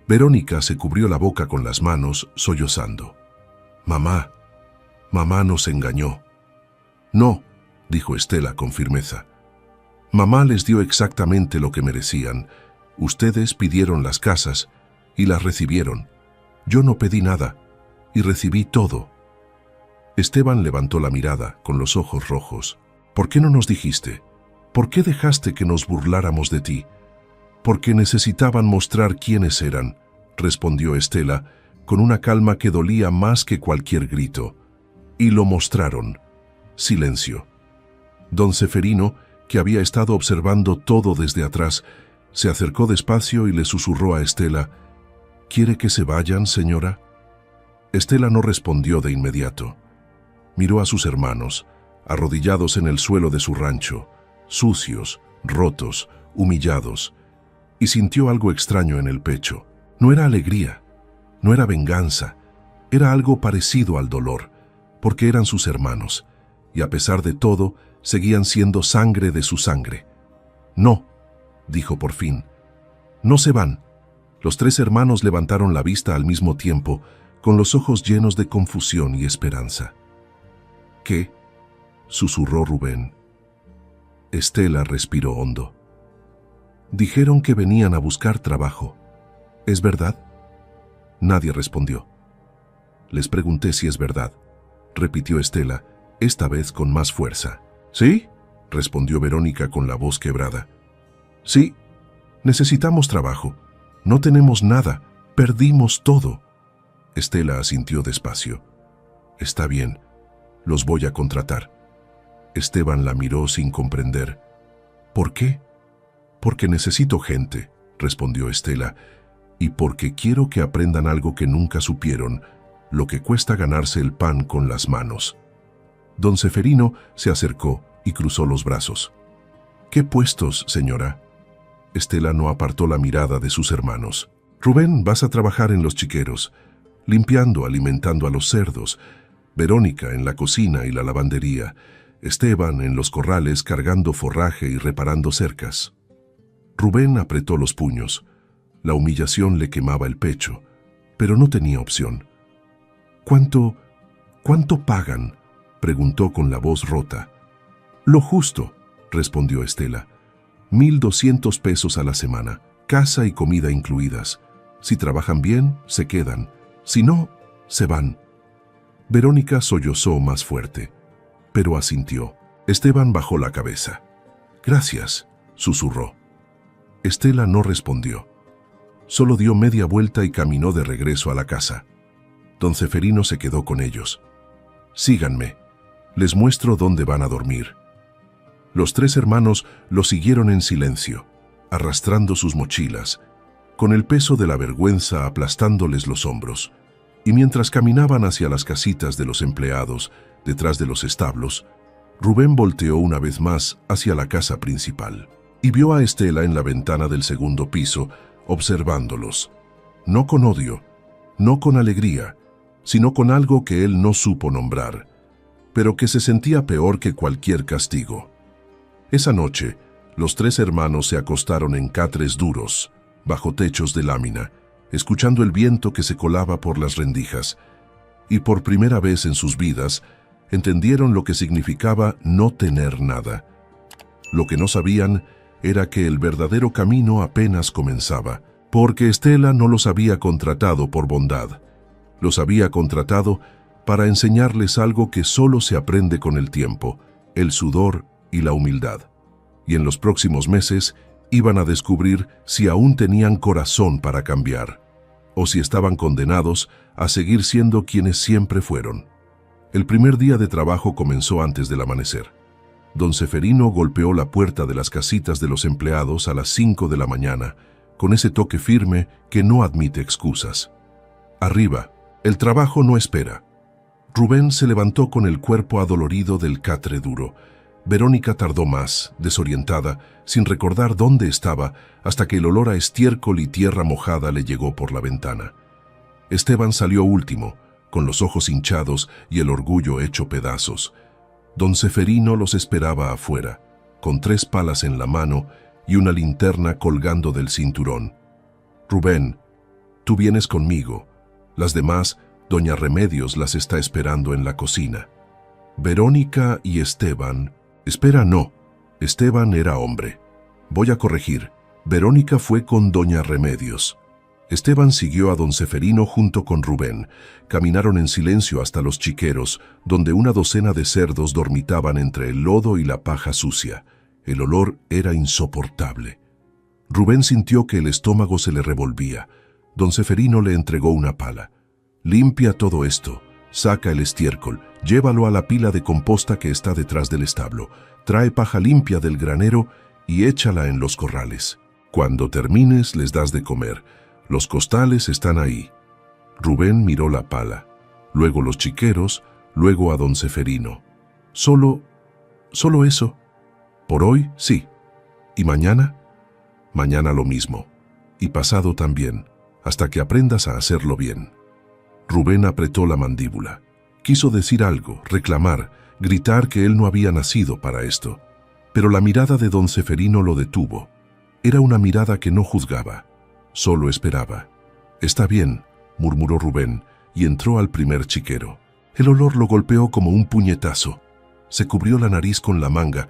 Verónica se cubrió la boca con las manos, sollozando. Mamá, mamá nos engañó. No, dijo Estela con firmeza. Mamá les dio exactamente lo que merecían. Ustedes pidieron las casas y las recibieron. Yo no pedí nada y recibí todo. Esteban levantó la mirada con los ojos rojos. ¿Por qué no nos dijiste? ¿Por qué dejaste que nos burláramos de ti? Porque necesitaban mostrar quiénes eran, respondió Estela con una calma que dolía más que cualquier grito. Y lo mostraron. Silencio. Don Ceferino, que había estado observando todo desde atrás, se acercó despacio y le susurró a Estela: ¿Quiere que se vayan, señora? Estela no respondió de inmediato. Miró a sus hermanos, arrodillados en el suelo de su rancho, sucios, rotos, humillados, y sintió algo extraño en el pecho. No era alegría, no era venganza, era algo parecido al dolor, porque eran sus hermanos, y a pesar de todo, seguían siendo sangre de su sangre. No, dijo por fin. No se van. Los tres hermanos levantaron la vista al mismo tiempo, con los ojos llenos de confusión y esperanza. ¿Qué? Susurró Rubén. Estela respiró hondo. Dijeron que venían a buscar trabajo. ¿Es verdad? Nadie respondió. Les pregunté si es verdad, repitió Estela, esta vez con más fuerza. ¿Sí? Respondió Verónica con la voz quebrada. Sí, necesitamos trabajo. No tenemos nada, perdimos todo. Estela asintió despacio. Está bien, los voy a contratar. Esteban la miró sin comprender. ¿Por qué? Porque necesito gente, respondió Estela, y porque quiero que aprendan algo que nunca supieron, lo que cuesta ganarse el pan con las manos. Don Ceferino se acercó y cruzó los brazos. ¿Qué puestos, señora? Estela no apartó la mirada de sus hermanos. Rubén, vas a trabajar en los chiqueros, limpiando, alimentando a los cerdos. Verónica en la cocina y la lavandería. Esteban en los corrales cargando forraje y reparando cercas. Rubén apretó los puños. La humillación le quemaba el pecho, pero no tenía opción. ¿Cuánto pagan?, preguntó con la voz rota. Lo justo, respondió Estela. 1,200 pesos a la semana, casa y comida incluidas. Si trabajan bien, se quedan. Si no, se van. Verónica sollozó más fuerte, pero asintió. Esteban bajó la cabeza. Gracias, susurró. Estela no respondió. Solo dio media vuelta y caminó de regreso a la casa. Don Ceferino se quedó con ellos. Síganme, les muestro dónde van a dormir. Los tres hermanos lo siguieron en silencio, arrastrando sus mochilas, con el peso de la vergüenza aplastándoles los hombros, y mientras caminaban hacia las casitas de los empleados, detrás de los establos, Rubén volteó una vez más hacia la casa principal y vio a Estela en la ventana del segundo piso, observándolos, no con odio, no con alegría, sino con algo que él no supo nombrar, pero que se sentía peor que cualquier castigo. Esa noche, los tres hermanos se acostaron en catres duros, bajo techos de lámina, escuchando el viento que se colaba por las rendijas, y por primera vez en sus vidas entendieron lo que significaba no tener nada. Lo que no sabían era que el verdadero camino apenas comenzaba, porque Estela no los había contratado por bondad. Los había contratado para enseñarles algo que solo se aprende con el tiempo, el sudor y la humildad. Y en los próximos meses iban a descubrir si aún tenían corazón para cambiar, o si estaban condenados a seguir siendo quienes siempre fueron. El primer día de trabajo comenzó antes del amanecer. Don Ceferino golpeó la puerta de las casitas de los empleados a las 5 de la mañana, con ese toque firme que no admite excusas. Arriba, el trabajo no espera. Rubén se levantó con el cuerpo adolorido del catre duro, Verónica tardó más, desorientada, sin recordar dónde estaba, hasta que el olor a estiércol y tierra mojada le llegó por la ventana. Esteban salió último, con los ojos hinchados y el orgullo hecho pedazos. Don Ceferino los esperaba afuera, con 3 palas en la mano y una linterna colgando del cinturón. «Rubén, tú vienes conmigo. Las demás, doña Remedios las está esperando en la cocina». Verónica y Esteban... Espera, no. Esteban era hombre. Voy a corregir. Verónica fue con doña Remedios. Esteban siguió a don Ceferino junto con Rubén. Caminaron en silencio hasta los chiqueros, donde una docena de cerdos dormitaban entre el lodo y la paja sucia. El olor era insoportable. Rubén sintió que el estómago se le revolvía. Don Ceferino le entregó una pala. «Limpia todo esto. Saca el estiércol, llévalo a la pila de composta que está detrás del establo. Trae paja limpia del granero y échala en los corrales. Cuando termines, les das de comer. Los costales están ahí». Rubén miró la pala, luego los chiqueros, luego a don Ceferino. «¿Solo eso? Por hoy, sí. ¿Y mañana?» «Mañana lo mismo. Y pasado también, hasta que aprendas a hacerlo bien». Rubén apretó la mandíbula. Quiso decir algo, reclamar, gritar que él no había nacido para esto. Pero la mirada de don Ceferino lo detuvo. Era una mirada que no juzgaba, solo esperaba. «Está bien», murmuró Rubén, y entró al primer chiquero. El olor lo golpeó como un puñetazo. Se cubrió la nariz con la manga,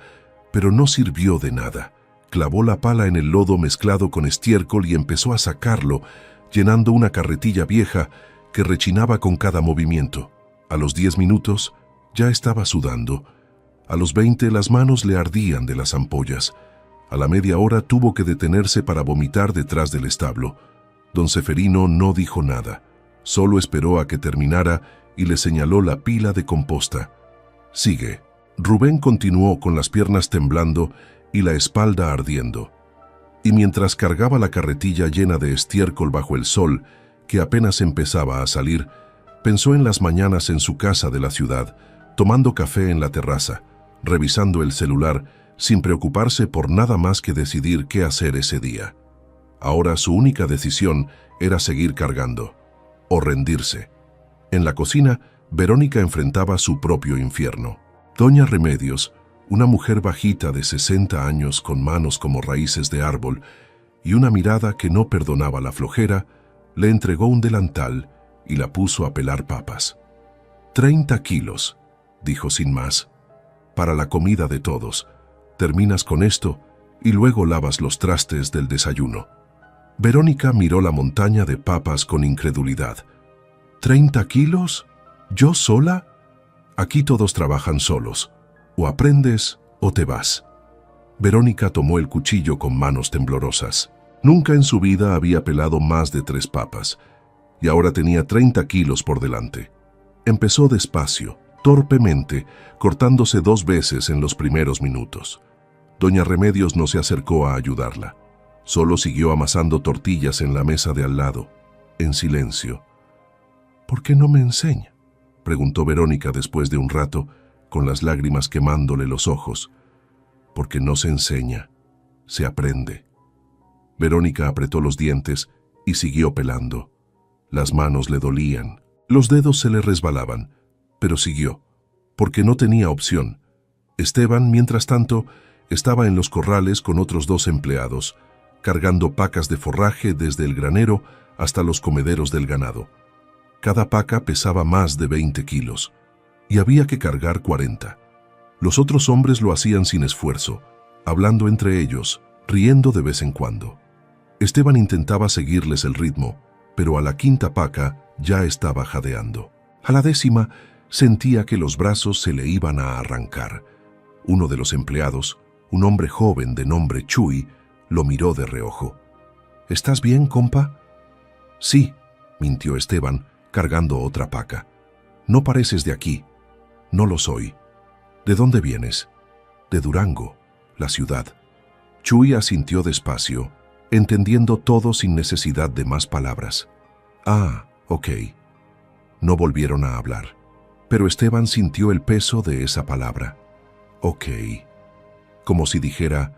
pero no sirvió de nada. Clavó la pala en el lodo mezclado con estiércol y empezó a sacarlo, llenando una carretilla vieja que rechinaba con cada movimiento. A los 10 minutos ya estaba sudando. A los 20 las manos le ardían de las ampollas. A la media hora tuvo que detenerse para vomitar detrás del establo. Don Ceferino no dijo nada. Solo esperó a que terminara y le señaló la pila de composta. «Sigue». Rubén continuó con las piernas temblando y la espalda ardiendo. Y mientras cargaba la carretilla llena de estiércol bajo el sol, que apenas empezaba a salir, pensó en las mañanas en su casa de la ciudad, tomando café en la terraza, revisando el celular, sin preocuparse por nada más que decidir qué hacer ese día. Ahora su única decisión era seguir cargando, o rendirse. En la cocina, Verónica enfrentaba su propio infierno. Doña Remedios, una mujer bajita de 60 años con manos como raíces de árbol y una mirada que no perdonaba la flojera, le entregó un delantal y la puso a pelar papas. 30 kilos, dijo sin más. Para la comida de todos. Terminas con esto y luego lavas los trastes del desayuno. Verónica miró la montaña de papas con incredulidad. ¿30 kilos? ¿Yo sola? Aquí todos trabajan solos. O aprendes o te vas. Verónica tomó el cuchillo con manos temblorosas. Nunca en su vida había pelado más de 3 papas, y ahora tenía 30 kilos por delante. Empezó despacio, torpemente, cortándose 2 veces en los primeros minutos. Doña Remedios no se acercó a ayudarla. Solo siguió amasando tortillas en la mesa de al lado, en silencio. «¿Por qué no me enseña?», preguntó Verónica después de un rato, con las lágrimas quemándole los ojos. «Porque no se enseña, se aprende». Verónica apretó los dientes y siguió pelando. Las manos le dolían, los dedos se le resbalaban, pero siguió, porque no tenía opción. Esteban, mientras tanto, estaba en los corrales con otros 2 empleados, cargando pacas de forraje desde el granero hasta los comederos del ganado. Cada paca pesaba más de 20 kilos, y había que cargar 40. Los otros hombres lo hacían sin esfuerzo, hablando entre ellos, riendo de vez en cuando. Esteban intentaba seguirles el ritmo, pero a la 5ª paca ya estaba jadeando. A la 10ª sentía que los brazos se le iban a arrancar. Uno de los empleados, un hombre joven de nombre Chuy, lo miró de reojo. «¿Estás bien, compa?» «Sí», mintió Esteban, cargando otra paca. «No pareces de aquí». «No lo soy». «¿De dónde vienes?» «De Durango, la ciudad». Chuy asintió despacio, entendiendo todo sin necesidad de más palabras. «Ah, ok». No volvieron a hablar, pero Esteban sintió el peso de esa palabra. Ok. Como si dijera,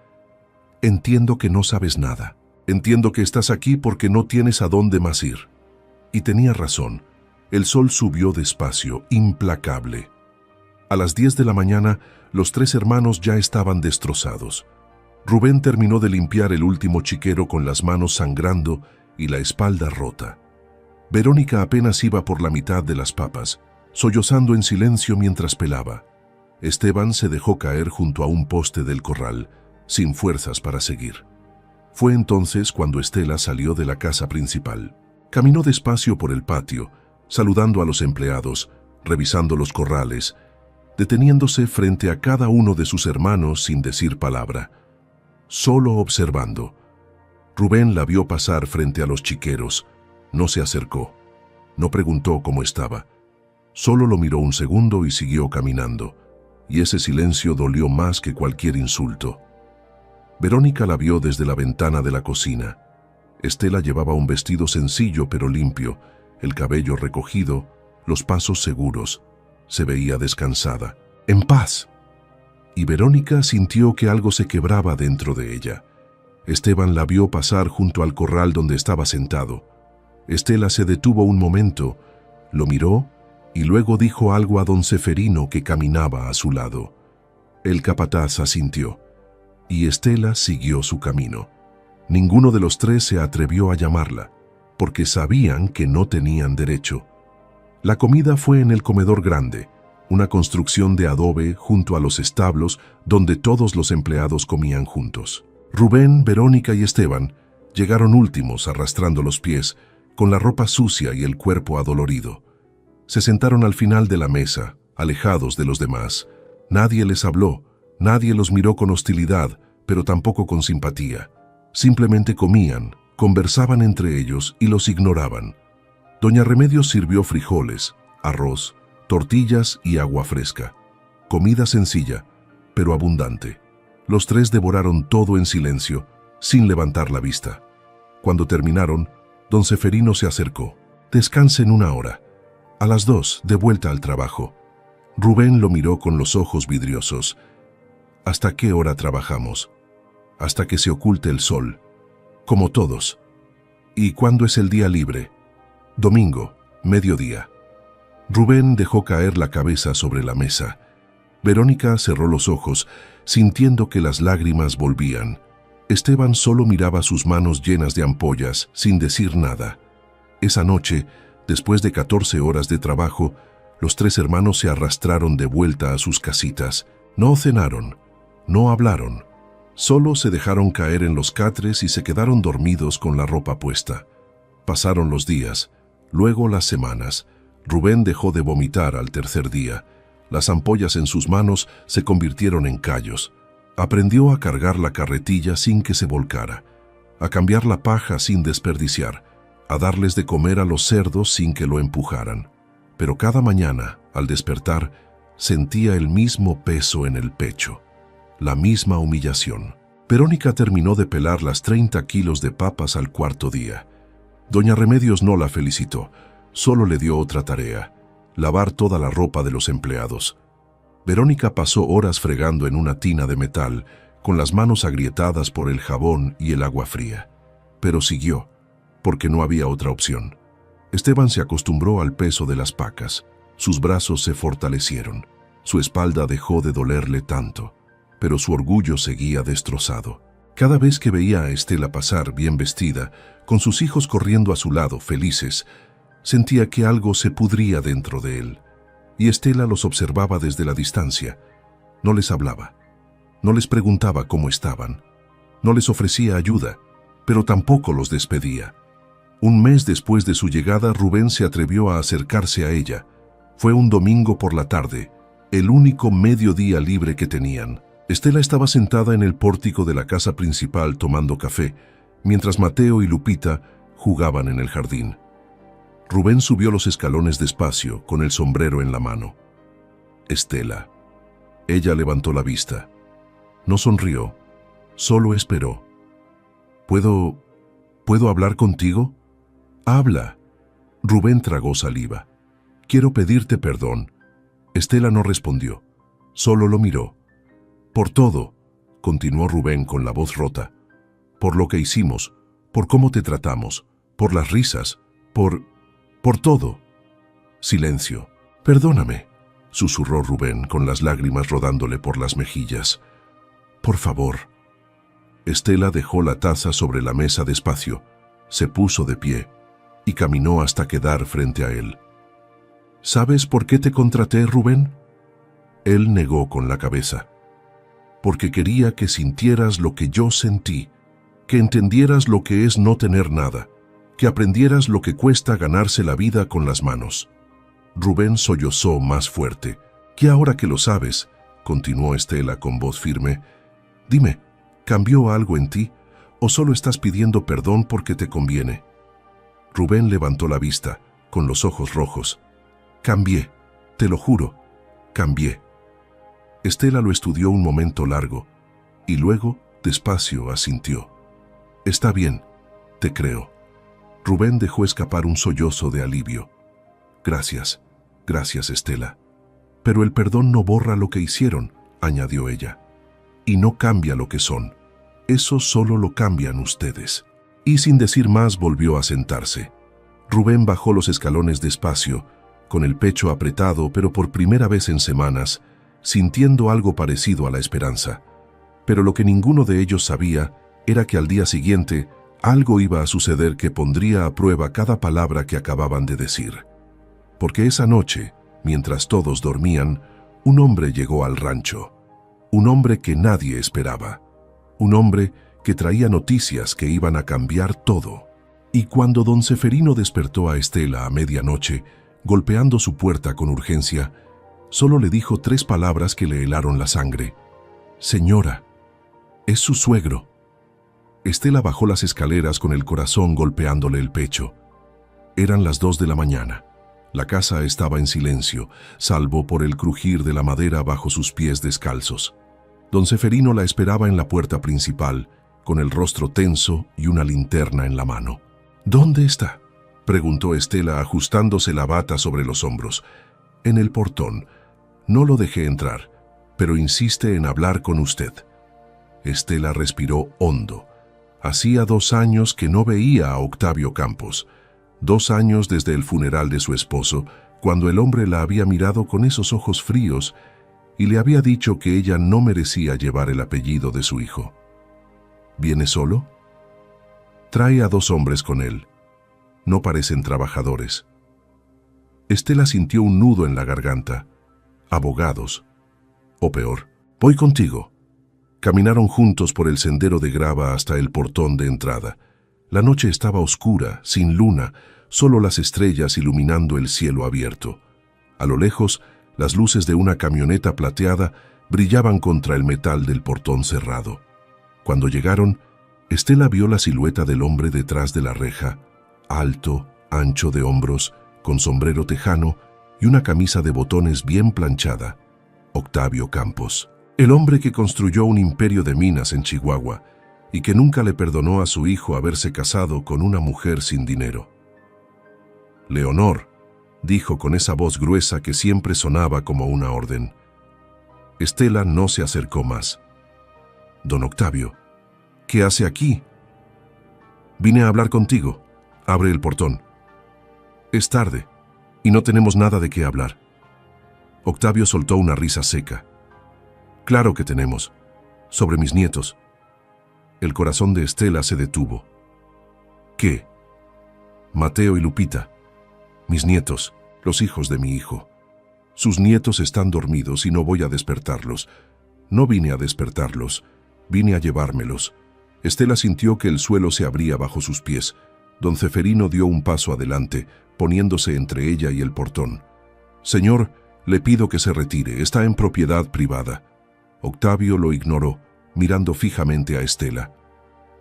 entiendo que no sabes nada. Entiendo que estás aquí porque no tienes a dónde más ir. Y tenía razón. El sol subió despacio, implacable. A las 10 de la mañana, los tres hermanos ya estaban destrozados. Rubén terminó de limpiar el último chiquero con las manos sangrando y la espalda rota. Verónica apenas iba por la mitad de las papas, sollozando en silencio mientras pelaba. Esteban se dejó caer junto a un poste del corral, sin fuerzas para seguir. Fue entonces cuando Estela salió de la casa principal. Caminó despacio por el patio, saludando a los empleados, revisando los corrales, deteniéndose frente a cada uno de sus hermanos sin decir palabra, solo observando. Rubén la vio pasar frente a los chiqueros. No se acercó, no preguntó cómo estaba. Solo lo miró un segundo y siguió caminando, y ese silencio dolió más que cualquier insulto. Verónica la vio desde la ventana de la cocina. Estela llevaba un vestido sencillo pero limpio, el cabello recogido, los pasos seguros. Se veía descansada, en paz. Y Verónica sintió que algo se quebraba dentro de ella. Esteban la vio pasar junto al corral donde estaba sentado. Estela se detuvo un momento, lo miró y luego dijo algo a don Ceferino que caminaba a su lado. El capataz asintió, y Estela siguió su camino. Ninguno de los tres se atrevió a llamarla, porque sabían que no tenían derecho. La comida fue en el comedor grande, una construcción de adobe junto a los establos donde todos los empleados comían juntos. Rubén, Verónica y Esteban llegaron últimos arrastrando los pies, con la ropa sucia y el cuerpo adolorido. Se sentaron al final de la mesa, alejados de los demás. Nadie les habló, nadie los miró con hostilidad, pero tampoco con simpatía. Simplemente comían, conversaban entre ellos y los ignoraban. Doña Remedios sirvió frijoles, arroz, tortillas y agua fresca. Comida sencilla, pero abundante. Los tres devoraron todo en silencio, sin levantar la vista. Cuando terminaron, don Ceferino se acercó. Descansen una hora. A las 2, de vuelta al trabajo. Rubén lo miró con los ojos vidriosos. ¿Hasta qué hora trabajamos? Hasta que se oculte el sol. Como todos. ¿Y cuándo es el día libre? Domingo, mediodía. Rubén dejó caer la cabeza sobre la mesa. Verónica cerró los ojos, sintiendo que las lágrimas volvían. Esteban solo miraba sus manos llenas de ampollas, sin decir nada. Esa noche, después de 14 horas de trabajo, los tres hermanos se arrastraron de vuelta a sus casitas. No cenaron, no hablaron. Solo se dejaron caer en los catres y se quedaron dormidos con la ropa puesta. Pasaron los días, luego las semanas. Rubén dejó de vomitar al tercer día. Las ampollas en sus manos se convirtieron en callos. Aprendió a cargar la carretilla sin que se volcara, a cambiar la paja sin desperdiciar, a darles de comer a los cerdos sin que lo empujaran. Pero cada mañana, al despertar, sentía el mismo peso en el pecho, la misma humillación. Verónica terminó de pelar las 30 kilos de papas al cuarto día. Doña Remedios no la felicitó, solo le dio otra tarea: lavar toda la ropa de los empleados. Verónica pasó horas fregando en una tina de metal, con las manos agrietadas por el jabón y el agua fría. Pero siguió, porque no había otra opción. Esteban se acostumbró al peso de las pacas. Sus brazos se fortalecieron. Su espalda dejó de dolerle tanto, pero su orgullo seguía destrozado. Cada vez que veía a Estela pasar bien vestida, con sus hijos corriendo a su lado, felices, sentía que algo se pudría dentro de él. Y Estela los observaba desde la distancia. No les hablaba. No les preguntaba cómo estaban. No les ofrecía ayuda, pero tampoco los despedía. Un mes después de su llegada, Rubén se atrevió a acercarse a ella. Fue un domingo por la tarde, el único mediodía libre que tenían. Estela estaba sentada en el pórtico de la casa principal tomando café, mientras Mateo y Lupita jugaban en el jardín. Rubén subió los escalones despacio, con el sombrero en la mano. Estela. Ella levantó la vista. No sonrió, solo esperó. ¿Puedo hablar contigo? Habla. Rubén tragó saliva. Quiero pedirte perdón. Estela no respondió, solo lo miró. Por todo, continuó Rubén con la voz rota, por lo que hicimos, por cómo te tratamos, por las risas, por todo. Silencio. Perdóname, susurró Rubén con las lágrimas rodándole por las mejillas. Por favor. Estela dejó la taza sobre la mesa despacio, se puso de pie y caminó hasta quedar frente a él. ¿Sabes por qué te contraté, Rubén? Él negó con la cabeza. Porque quería que sintieras lo que yo sentí, que entendieras lo que es no tener nada, que aprendieras lo que cuesta ganarse la vida con las manos. Rubén sollozó más fuerte. Que ahora que lo sabes, continuó Estela con voz firme, dime, ¿cambió algo en ti o solo estás pidiendo perdón porque te conviene? Rubén levantó la vista, con los ojos rojos. Cambié, te lo juro, cambié. Estela lo estudió un momento largo y luego, despacio, asintió. Está bien, te creo. Rubén dejó escapar un sollozo de alivio. Gracias, gracias, Estela. Pero el perdón no borra lo que hicieron, añadió ella. Y no cambia lo que son. Eso solo lo cambian ustedes. Y sin decir más volvió a sentarse. Rubén bajó los escalones despacio, con el pecho apretado, pero por primera vez en semanas, sintiendo algo parecido a la esperanza. Pero lo que ninguno de ellos sabía era que al día siguiente algo iba a suceder que pondría a prueba cada palabra que acababan de decir. Porque esa noche, mientras todos dormían, un hombre llegó al rancho. Un hombre que nadie esperaba. Un hombre que traía noticias que iban a cambiar todo. Y cuando don Ceferino despertó a Estela a medianoche, golpeando su puerta con urgencia, solo le dijo 3 palabras que le helaron la sangre. Señora, es su suegro. Estela bajó las escaleras con el corazón golpeándole el pecho. Eran las 2 de la mañana. La casa estaba en silencio, salvo por el crujir de la madera bajo sus pies descalzos. Don Ceferino la esperaba en la puerta principal, con el rostro tenso y una linterna en la mano. ¿Dónde está?, preguntó Estela ajustándose la bata sobre los hombros. En el portón. No lo dejé entrar, pero insiste en hablar con usted. Estela respiró hondo. Hacía 2 años que no veía a Octavio Campos. 2 años desde el funeral de su esposo, cuando el hombre la había mirado con esos ojos fríos y le había dicho que ella no merecía llevar el apellido de su hijo. ¿Viene solo? Trae a 2 hombres con él. No parecen trabajadores. Estela sintió un nudo en la garganta. Abogados. O peor, voy contigo. Caminaron juntos por el sendero de grava hasta el portón de entrada. La noche estaba oscura, sin luna, solo las estrellas iluminando el cielo abierto. A lo lejos, las luces de una camioneta plateada brillaban contra el metal del portón cerrado. Cuando llegaron, Estela vio la silueta del hombre detrás de la reja, alto, ancho de hombros, con sombrero tejano y una camisa de botones bien planchada. Octavio Campos. El hombre que construyó un imperio de minas en Chihuahua y que nunca le perdonó a su hijo haberse casado con una mujer sin dinero. Leonor, dijo con esa voz gruesa que siempre sonaba como una orden. Estela no se acercó más. Don Octavio, ¿qué hace aquí? Vine a hablar contigo. Abre el portón. Es tarde y no tenemos nada de qué hablar. Octavio soltó una risa seca. Claro que tenemos. Sobre mis nietos. El corazón de Estela se detuvo. ¿Qué? Mateo y Lupita. Mis nietos, los hijos de mi hijo. Sus nietos están dormidos y no voy a despertarlos. No vine a despertarlos, vine a llevármelos. Estela sintió que el suelo se abría bajo sus pies. Don Ceferino dio un paso adelante, poniéndose entre ella y el portón. Señor, le pido que se retire, está en propiedad privada. Octavio lo ignoró, mirando fijamente a Estela.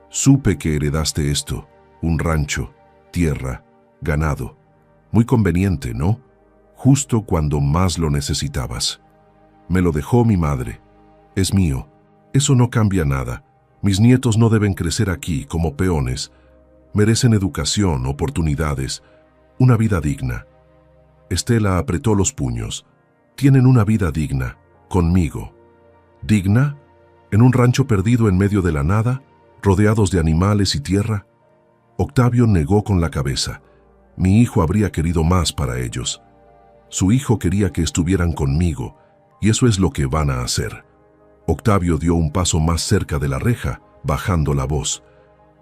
Supe que heredaste esto, un rancho, tierra, ganado. Muy conveniente, ¿no? Justo cuando más lo necesitabas. Me lo dejó mi madre. Es mío. Eso no cambia nada. Mis nietos no deben crecer aquí como peones. Merecen educación, oportunidades, una vida digna. Estela apretó los puños. Tienen una vida digna, conmigo. ¿Digna? En un rancho perdido en medio de la nada, rodeados de animales y tierra. Octavio negó con la cabeza. Mi hijo habría querido más para ellos. Su hijo quería que estuvieran conmigo, y eso es lo que van a hacer. Octavio dio un paso más cerca de la reja, bajando la voz.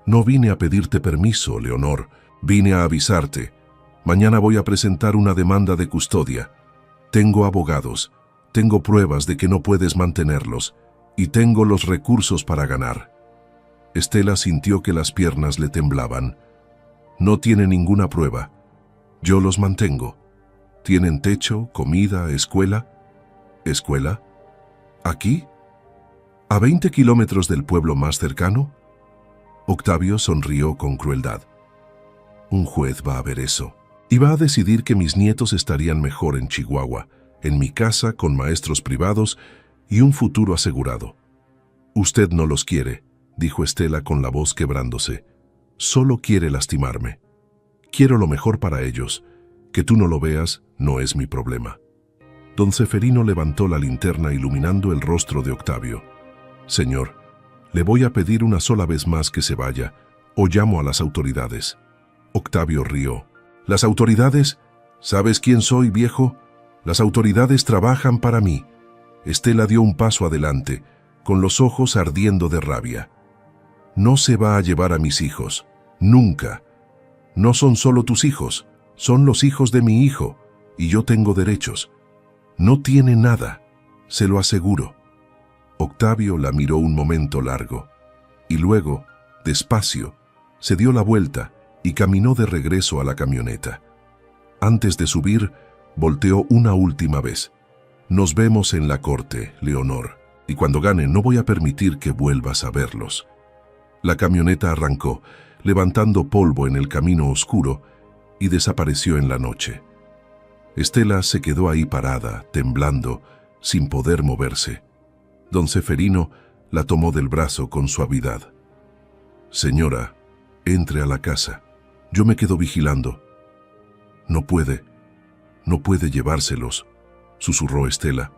No vine a pedirte permiso, Leonor. Vine a avisarte. Mañana voy a presentar una demanda de custodia. Tengo abogados. Tengo pruebas de que no puedes mantenerlos. Y tengo los recursos para ganar. Estela sintió que las piernas le temblaban. No tiene ninguna prueba. Yo los mantengo. ¿Tienen techo, comida, escuela? ¿Escuela? ¿Aquí? ¿A 20 kilómetros del pueblo más cercano? Octavio sonrió con crueldad. Un juez va a ver eso. Y va a decidir que mis nietos estarían mejor en Chihuahua, en mi casa con maestros privados y un futuro asegurado. Usted no los quiere, dijo Estela con la voz quebrándose. Solo quiere lastimarme. Quiero lo mejor para ellos. Que tú no lo veas no es mi problema. Don Ceferino levantó la linterna iluminando el rostro de Octavio. Señor, le voy a pedir una sola vez más que se vaya, o llamo a las autoridades. Octavio rió. ¿Las autoridades? ¿Sabes quién soy, viejo? Las autoridades trabajan para mí. Estela dio un paso adelante, con los ojos ardiendo de rabia. No se va a llevar a mis hijos. Nunca. No son solo tus hijos, son los hijos de mi hijo, y yo tengo derechos. No tiene nada, se lo aseguro. Octavio la miró un momento largo, y luego, despacio, se dio la vuelta y caminó de regreso a la camioneta. Antes de subir, volteó una última vez. Nos vemos en la corte, Leonor, y cuando gane no voy a permitir que vuelvas a verlos. La camioneta arrancó, levantando polvo en el camino oscuro, y desapareció en la noche. Estela se quedó ahí parada, temblando, sin poder moverse. Don Ceferino la tomó del brazo con suavidad. Señora, entre a la casa. Yo me quedo vigilando. No puede llevárselos, susurró Estela.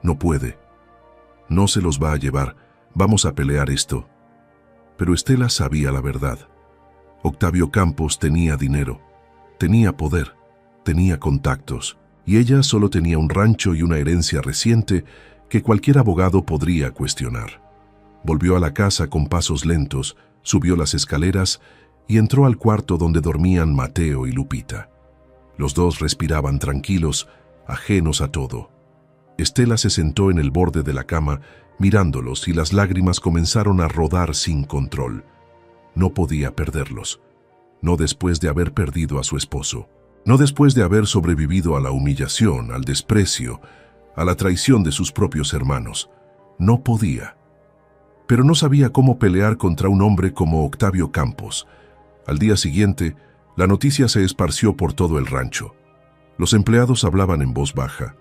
No puede. No se los va a llevar. Vamos a pelear esto. Pero Estela sabía la verdad. Octavio Campos tenía dinero, tenía poder, tenía contactos, y ella solo tenía un rancho y una herencia reciente que cualquier abogado podría cuestionar. Volvió a la casa con pasos lentos, subió las escaleras y entró al cuarto donde dormían Mateo y Lupita. Los dos respiraban tranquilos, ajenos a todo. Estela se sentó en el borde de la cama, mirándolos, y las lágrimas comenzaron a rodar sin control. No podía perderlos. No después de haber perdido a su esposo. No después de haber sobrevivido a la humillación, al desprecio, a la traición de sus propios hermanos. No podía. Pero no sabía cómo pelear contra un hombre como Octavio Campos. Al día siguiente, la noticia se esparció por todo el rancho. Los empleados hablaban en voz baja.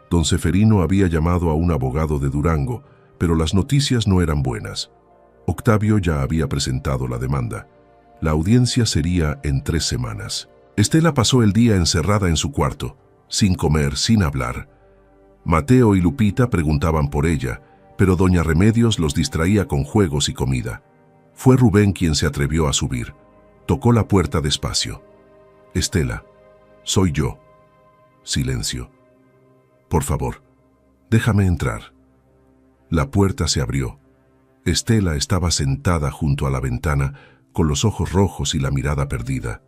Don Ceferino había llamado a un abogado de Durango, pero las noticias no eran buenas. Octavio ya había presentado la demanda. La audiencia sería en 3 semanas. Estela pasó el día encerrada en su cuarto, sin comer, sin hablar. Mateo y Lupita preguntaban por ella, pero doña Remedios los distraía con juegos y comida. Fue Rubén quien se atrevió a subir. Tocó la puerta despacio. Estela, soy yo. Silencio. Por favor, déjame entrar. La puerta se abrió. Estela estaba sentada junto a la ventana, con los ojos rojos y la mirada perdida.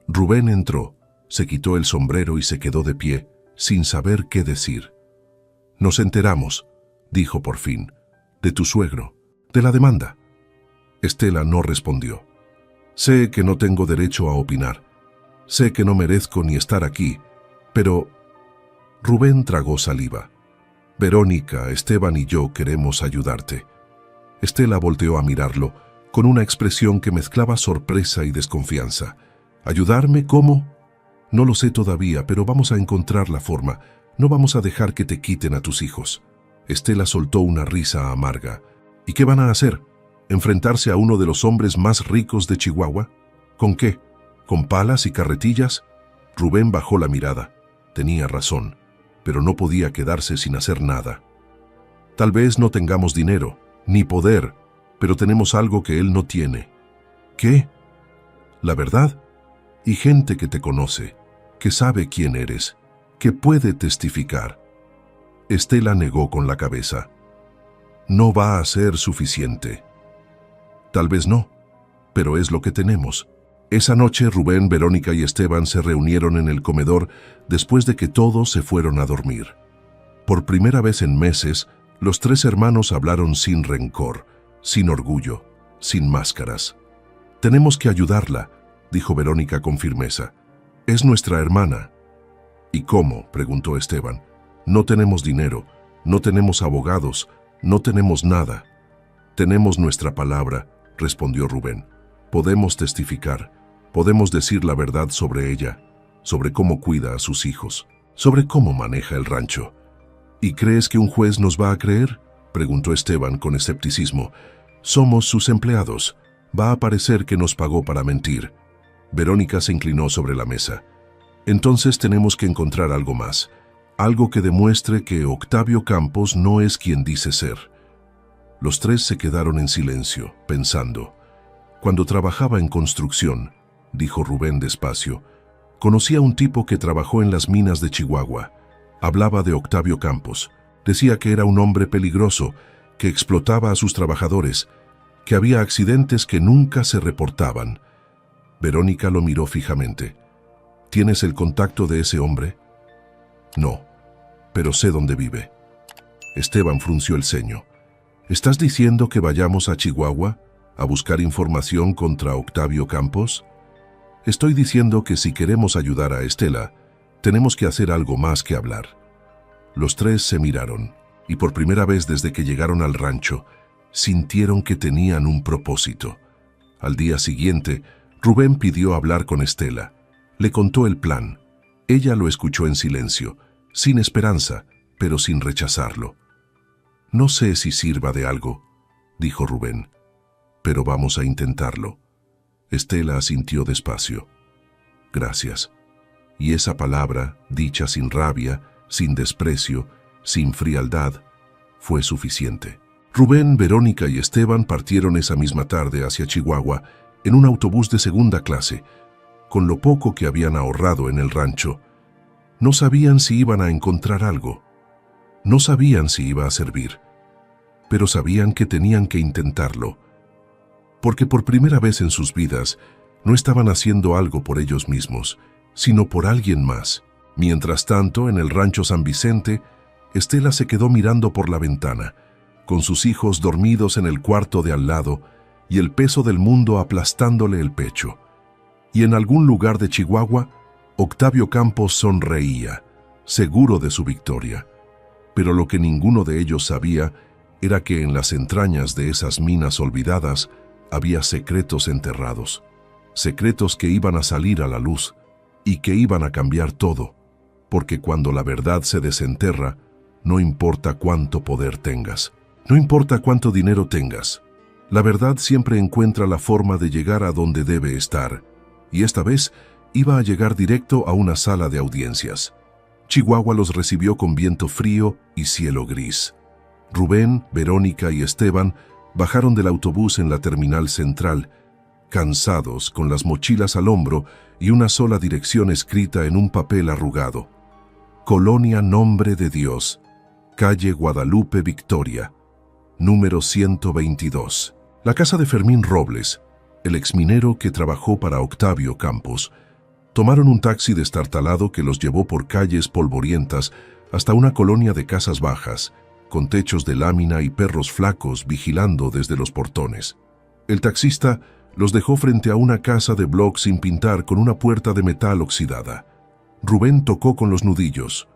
Rubén entró, se quitó el sombrero y se quedó de pie, sin saber qué decir. Nos enteramos, dijo por fin, de tu suegro, de la demanda. Estela no respondió. Sé que no tengo derecho a opinar. Sé que no merezco ni estar aquí, pero... Rubén tragó saliva. Verónica, Esteban y yo queremos ayudarte. Estela volteó a mirarlo, con una expresión que mezclaba sorpresa y desconfianza. ¿Ayudarme? ¿Cómo? No lo sé todavía, pero vamos a encontrar la forma. No vamos a dejar que te quiten a tus hijos. Estela soltó una risa amarga. ¿Y qué van a hacer? ¿Enfrentarse a uno de los hombres más ricos de Chihuahua? ¿Con qué? ¿Con palas y carretillas? Rubén bajó la mirada. Tenía razón, pero no podía quedarse sin hacer nada. Tal vez no tengamos dinero, ni poder, pero tenemos algo que él no tiene. ¿Qué? La verdad. Y gente que te conoce, que sabe quién eres, que puede testificar. Estela negó con la cabeza. No va a ser suficiente. Tal vez no, pero es lo que tenemos. Esa noche Rubén, Verónica y Esteban se reunieron en el comedor después de que todos se fueron a dormir. Por primera vez en meses, los tres hermanos hablaron sin rencor, sin orgullo, sin máscaras. Tenemos que ayudarla, dijo Verónica con firmeza. Es nuestra hermana. ¿Y cómo?, preguntó Esteban. No tenemos dinero, no tenemos abogados, no tenemos nada. Tenemos nuestra palabra, respondió Rubén. Podemos testificar, podemos decir la verdad sobre ella, sobre cómo cuida a sus hijos, sobre cómo maneja el rancho. ¿Y crees que un juez nos va a creer?, preguntó Esteban con escepticismo. Somos sus empleados. Va a parecer que nos pagó para mentir. Verónica se inclinó sobre la mesa. Entonces tenemos que encontrar algo más, algo que demuestre que Octavio Campos no es quien dice ser. Los tres se quedaron en silencio, pensando. Cuando trabajaba en construcción, dijo Rubén despacio, conocí a un tipo que trabajó en las minas de Chihuahua. Hablaba de Octavio Campos. Decía que era un hombre peligroso, que explotaba a sus trabajadores, que había accidentes que nunca se reportaban. Verónica lo miró fijamente. ¿Tienes el contacto de ese hombre? No, pero sé dónde vive. Esteban frunció el ceño. ¿Estás diciendo que vayamos a Chihuahua a buscar información contra Octavio Campos? Estoy diciendo que si queremos ayudar a Estela, tenemos que hacer algo más que hablar. Los tres se miraron, y por primera vez desde que llegaron al rancho, sintieron que tenían un propósito. Al día siguiente, Rubén pidió hablar con Estela. Le contó el plan. Ella lo escuchó en silencio, sin esperanza, pero sin rechazarlo. No sé si sirva de algo, dijo Rubén, pero vamos a intentarlo. Estela asintió despacio. Gracias. Y esa palabra, dicha sin rabia, sin desprecio, sin frialdad, fue suficiente. Rubén, Verónica y Esteban partieron esa misma tarde hacia Chihuahua en un autobús de segunda clase, con lo poco que habían ahorrado en el rancho. No sabían si iban a encontrar algo. No sabían si iba a servir, pero sabían que tenían que intentarlo, porque por primera vez en sus vidas no estaban haciendo algo por ellos mismos, sino por alguien más. Mientras tanto, en el rancho San Vicente, Estela se quedó mirando por la ventana, con sus hijos dormidos en el cuarto de al lado y el peso del mundo aplastándole el pecho. Y en algún lugar de Chihuahua, Octavio Campos sonreía, seguro de su victoria. Pero lo que ninguno de ellos sabía era que en las entrañas de esas minas olvidadas había secretos enterrados, secretos que iban a salir a la luz y que iban a cambiar todo, porque cuando la verdad se desenterra, no importa cuánto poder tengas, no importa cuánto dinero tengas, la verdad siempre encuentra la forma de llegar a donde debe estar, y esta vez iba a llegar directo a una sala de audiencias. Chihuahua los recibió con viento frío y cielo gris. Rubén, Verónica y Esteban bajaron del autobús en la terminal central, cansados, con las mochilas al hombro y una sola dirección escrita en un papel arrugado. Colonia Nombre de Dios, calle Guadalupe Victoria, número 122. La casa de Fermín Robles, el exminero que trabajó para Octavio Campos. Tomaron un taxi destartalado que los llevó por calles polvorientas hasta una colonia de casas bajas, con techos de lámina y perros flacos vigilando desde los portones. El taxista los dejó frente a una casa de bloc sin pintar con una puerta de metal oxidada. Rubén tocó con los nudillos.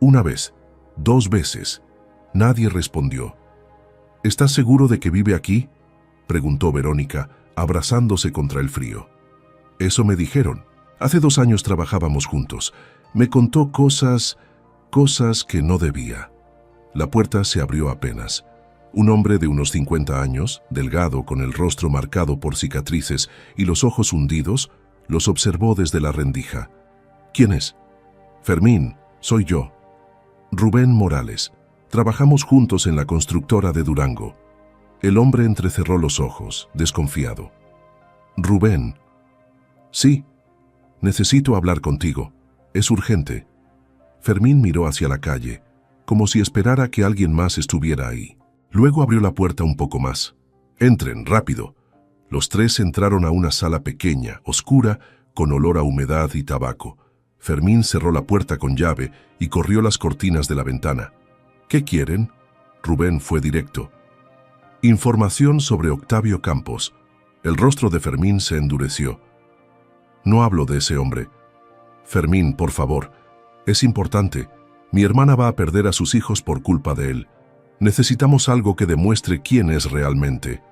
Una vez, 2 veces. Nadie respondió. ¿Estás seguro de que vive aquí?, preguntó Verónica, abrazándose contra el frío. Eso me dijeron. Hace 2 años trabajábamos juntos. Me contó cosas que no debía. La puerta se abrió apenas. Un hombre de unos 50 años, delgado, con el rostro marcado por cicatrices y los ojos hundidos, los observó desde la rendija. ¿Quién es? Fermín, soy yo. Rubén Morales. Trabajamos juntos en la constructora de Durango. El hombre entrecerró los ojos, desconfiado. Rubén. Sí, necesito hablar contigo. Es urgente. Fermín miró hacia la calle, como si esperara que alguien más estuviera ahí. Luego abrió la puerta un poco más. Entren, rápido. Los tres entraron a una sala pequeña, oscura, con olor a humedad y tabaco. Fermín cerró la puerta con llave y corrió las cortinas de la ventana. ¿Qué quieren? Rubén fue directo. Información sobre Octavio Campos. El rostro de Fermín se endureció. No hablo de ese hombre. Fermín, por favor. Es importante. Mi hermana va a perder a sus hijos por culpa de él. Necesitamos algo que demuestre quién es realmente.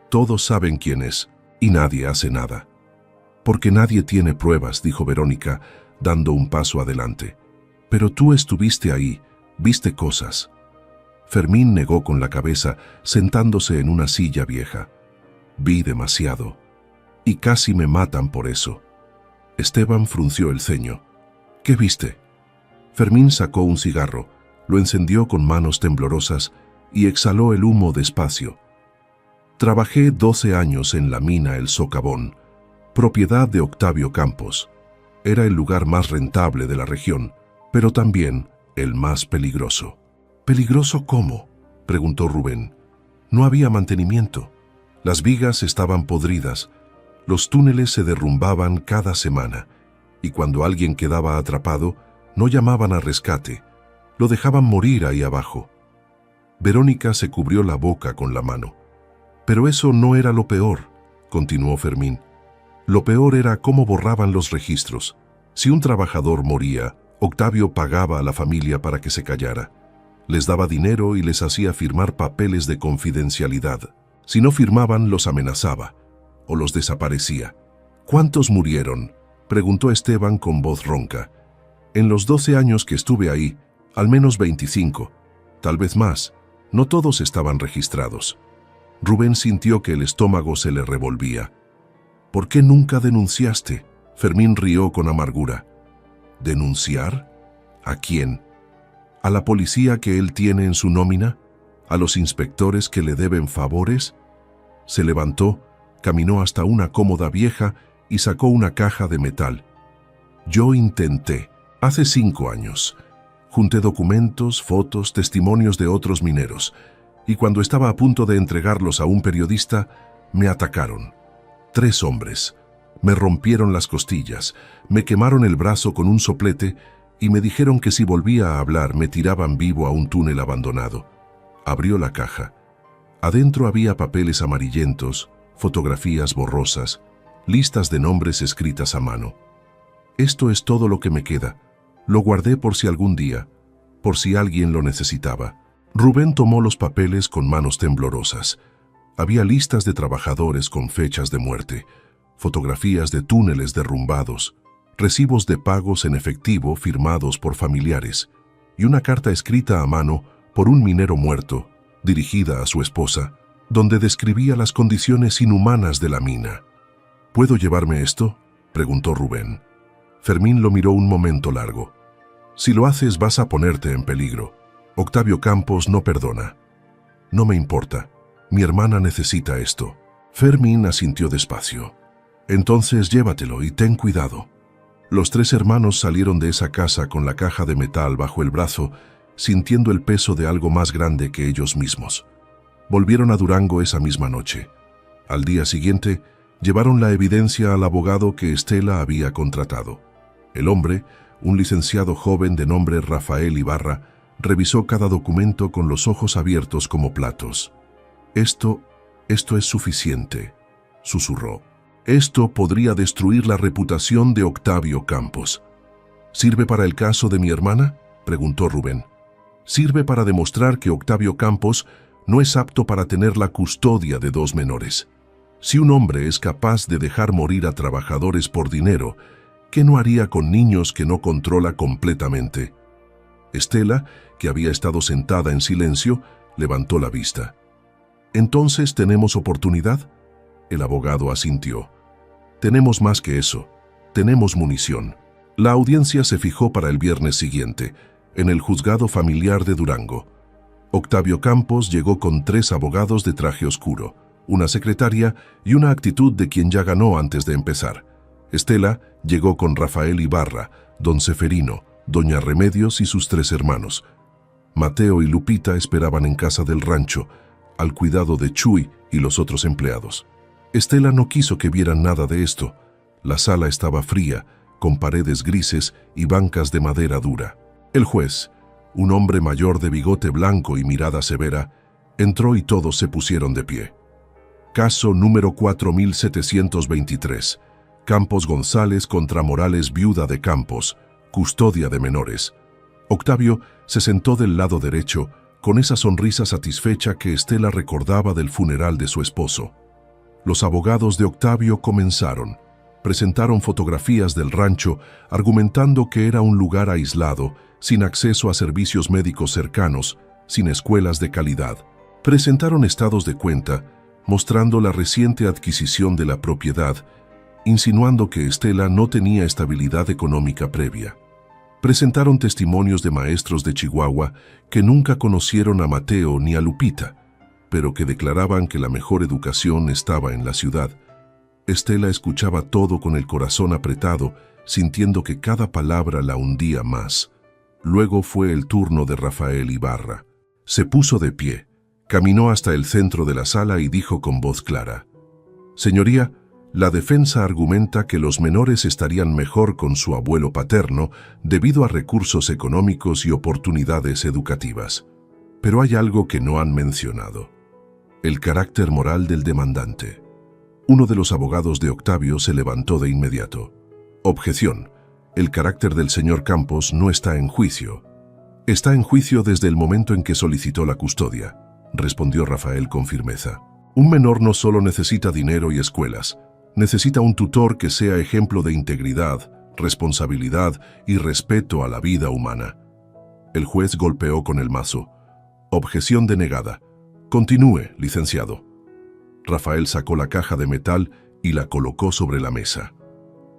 Todos saben quién es, y nadie hace nada. Porque nadie tiene pruebas, dijo Verónica, dando un paso adelante. Pero tú estuviste ahí, viste cosas. Fermín negó con la cabeza, sentándose en una silla vieja. Vi demasiado. Y casi me matan por eso. Esteban frunció el ceño. ¿Qué viste? Fermín sacó un cigarro, lo encendió con manos temblorosas y exhaló el humo despacio. Trabajé 12 años en la mina El Socavón, propiedad de Octavio Campos. Era el lugar más rentable de la región, pero también el más peligroso. ¿Peligroso cómo?, preguntó Rubén. No había mantenimiento. Las vigas estaban podridas, los túneles se derrumbaban cada semana, y cuando alguien quedaba atrapado, no llamaban a rescate, lo dejaban morir ahí abajo. Verónica se cubrió la boca con la mano. Pero eso no era lo peor, continuó Fermín. Lo peor era cómo borraban los registros. Si un trabajador moría, Octavio pagaba a la familia para que se callara. Les daba dinero y les hacía firmar papeles de confidencialidad. Si no firmaban, los amenazaba o los desaparecía. ¿Cuántos murieron?, preguntó Esteban con voz ronca. En los 12 años que estuve ahí, al menos 25, tal vez más. No todos estaban registrados. Rubén sintió que el estómago se le revolvía. ¿Por qué nunca denunciaste? Fermín rió con amargura. ¿Denunciar? ¿A quién? ¿A la policía que él tiene en su nómina? ¿A los inspectores que le deben favores? Se levantó, caminó hasta una cómoda vieja y sacó una caja de metal. Yo intenté, hace 5 años. Junté documentos, fotos, testimonios de otros mineros, y cuando estaba a punto de entregarlos a un periodista, me atacaron. 3 hombres. Me rompieron las costillas, me quemaron el brazo con un soplete y me dijeron que si volvía a hablar me tiraban vivo a un túnel abandonado. Abrió la caja. Adentro había papeles amarillentos, fotografías borrosas, listas de nombres escritas a mano. Esto es todo lo que me queda. Lo guardé por si algún día, por si alguien lo necesitaba. Rubén tomó los papeles con manos temblorosas. Había listas de trabajadores con fechas de muerte, fotografías de túneles derrumbados, recibos de pagos en efectivo firmados por familiares y una carta escrita a mano por un minero muerto, dirigida a su esposa, donde describía las condiciones inhumanas de la mina. ¿Puedo llevarme esto?, preguntó Rubén. Fermín lo miró un momento largo. Si lo haces vas a ponerte en peligro. Octavio Campos no perdona. No me importa. Mi hermana necesita esto. Fermín asintió despacio. Entonces llévatelo y ten cuidado. Los 3 hermanos salieron de esa casa con la caja de metal bajo el brazo, sintiendo el peso de algo más grande que ellos mismos. Volvieron a Durango esa misma noche. Al día siguiente, llevaron la evidencia al abogado que Estela había contratado. El hombre, un licenciado joven de nombre Rafael Ibarra, revisó cada documento con los ojos abiertos como platos. Esto es suficiente, susurró. Esto podría destruir la reputación de Octavio Campos. ¿Sirve para el caso de mi hermana?, preguntó Rubén. Sirve para demostrar que Octavio Campos no es apto para tener la custodia de 2 menores. Si un hombre es capaz de dejar morir a trabajadores por dinero, ¿qué no haría con niños que no controla completamente? Estela, que había estado sentada en silencio, levantó la vista. ¿Entonces tenemos oportunidad? El abogado asintió. Tenemos más que eso. Tenemos munición. La audiencia se fijó para el viernes siguiente, en el juzgado familiar de Durango. Octavio Campos llegó con 3 abogados de traje oscuro, una secretaria y una actitud de quien ya ganó antes de empezar. Estela llegó con Rafael Ibarra, don Seferino, doña Remedios y sus 3 hermanos. Mateo y Lupita esperaban en casa del rancho, al cuidado de Chuy y los otros empleados. Estela no quiso que vieran nada de esto. La sala estaba fría, con paredes grises y bancas de madera dura. El juez, un hombre mayor de bigote blanco y mirada severa, entró y todos se pusieron de pie. Caso número 4723. Campos González contra Morales, viuda de Campos, custodia de menores. Octavio se sentó del lado derecho, con esa sonrisa satisfecha que Estela recordaba del funeral de su esposo. Los abogados de Octavio comenzaron. Presentaron fotografías del rancho, argumentando que era un lugar aislado, sin acceso a servicios médicos cercanos, sin escuelas de calidad. Presentaron estados de cuenta, mostrando la reciente adquisición de la propiedad, insinuando que Estela no tenía estabilidad económica previa. Presentaron testimonios de maestros de Chihuahua que nunca conocieron a Mateo ni a Lupita, pero que declaraban que la mejor educación estaba en la ciudad. Estela escuchaba todo con el corazón apretado, sintiendo que cada palabra la hundía más. Luego fue el turno de Rafael Ibarra. Se puso de pie, caminó hasta el centro de la sala y dijo con voz clara: «Señoría, la defensa argumenta que los menores estarían mejor con su abuelo paterno debido a recursos económicos y oportunidades educativas. Pero hay algo que no han mencionado: el carácter moral del demandante». Uno de los abogados de Octavio se levantó de inmediato. «Objeción. El carácter del señor Campos no está en juicio». «Está en juicio desde el momento en que solicitó la custodia», respondió Rafael con firmeza. «Un menor no solo necesita dinero y escuelas, necesita un tutor que sea ejemplo de integridad, responsabilidad y respeto a la vida humana». El juez golpeó con el mazo. «Objeción denegada. Continúe, licenciado». Rafael sacó la caja de metal y la colocó sobre la mesa.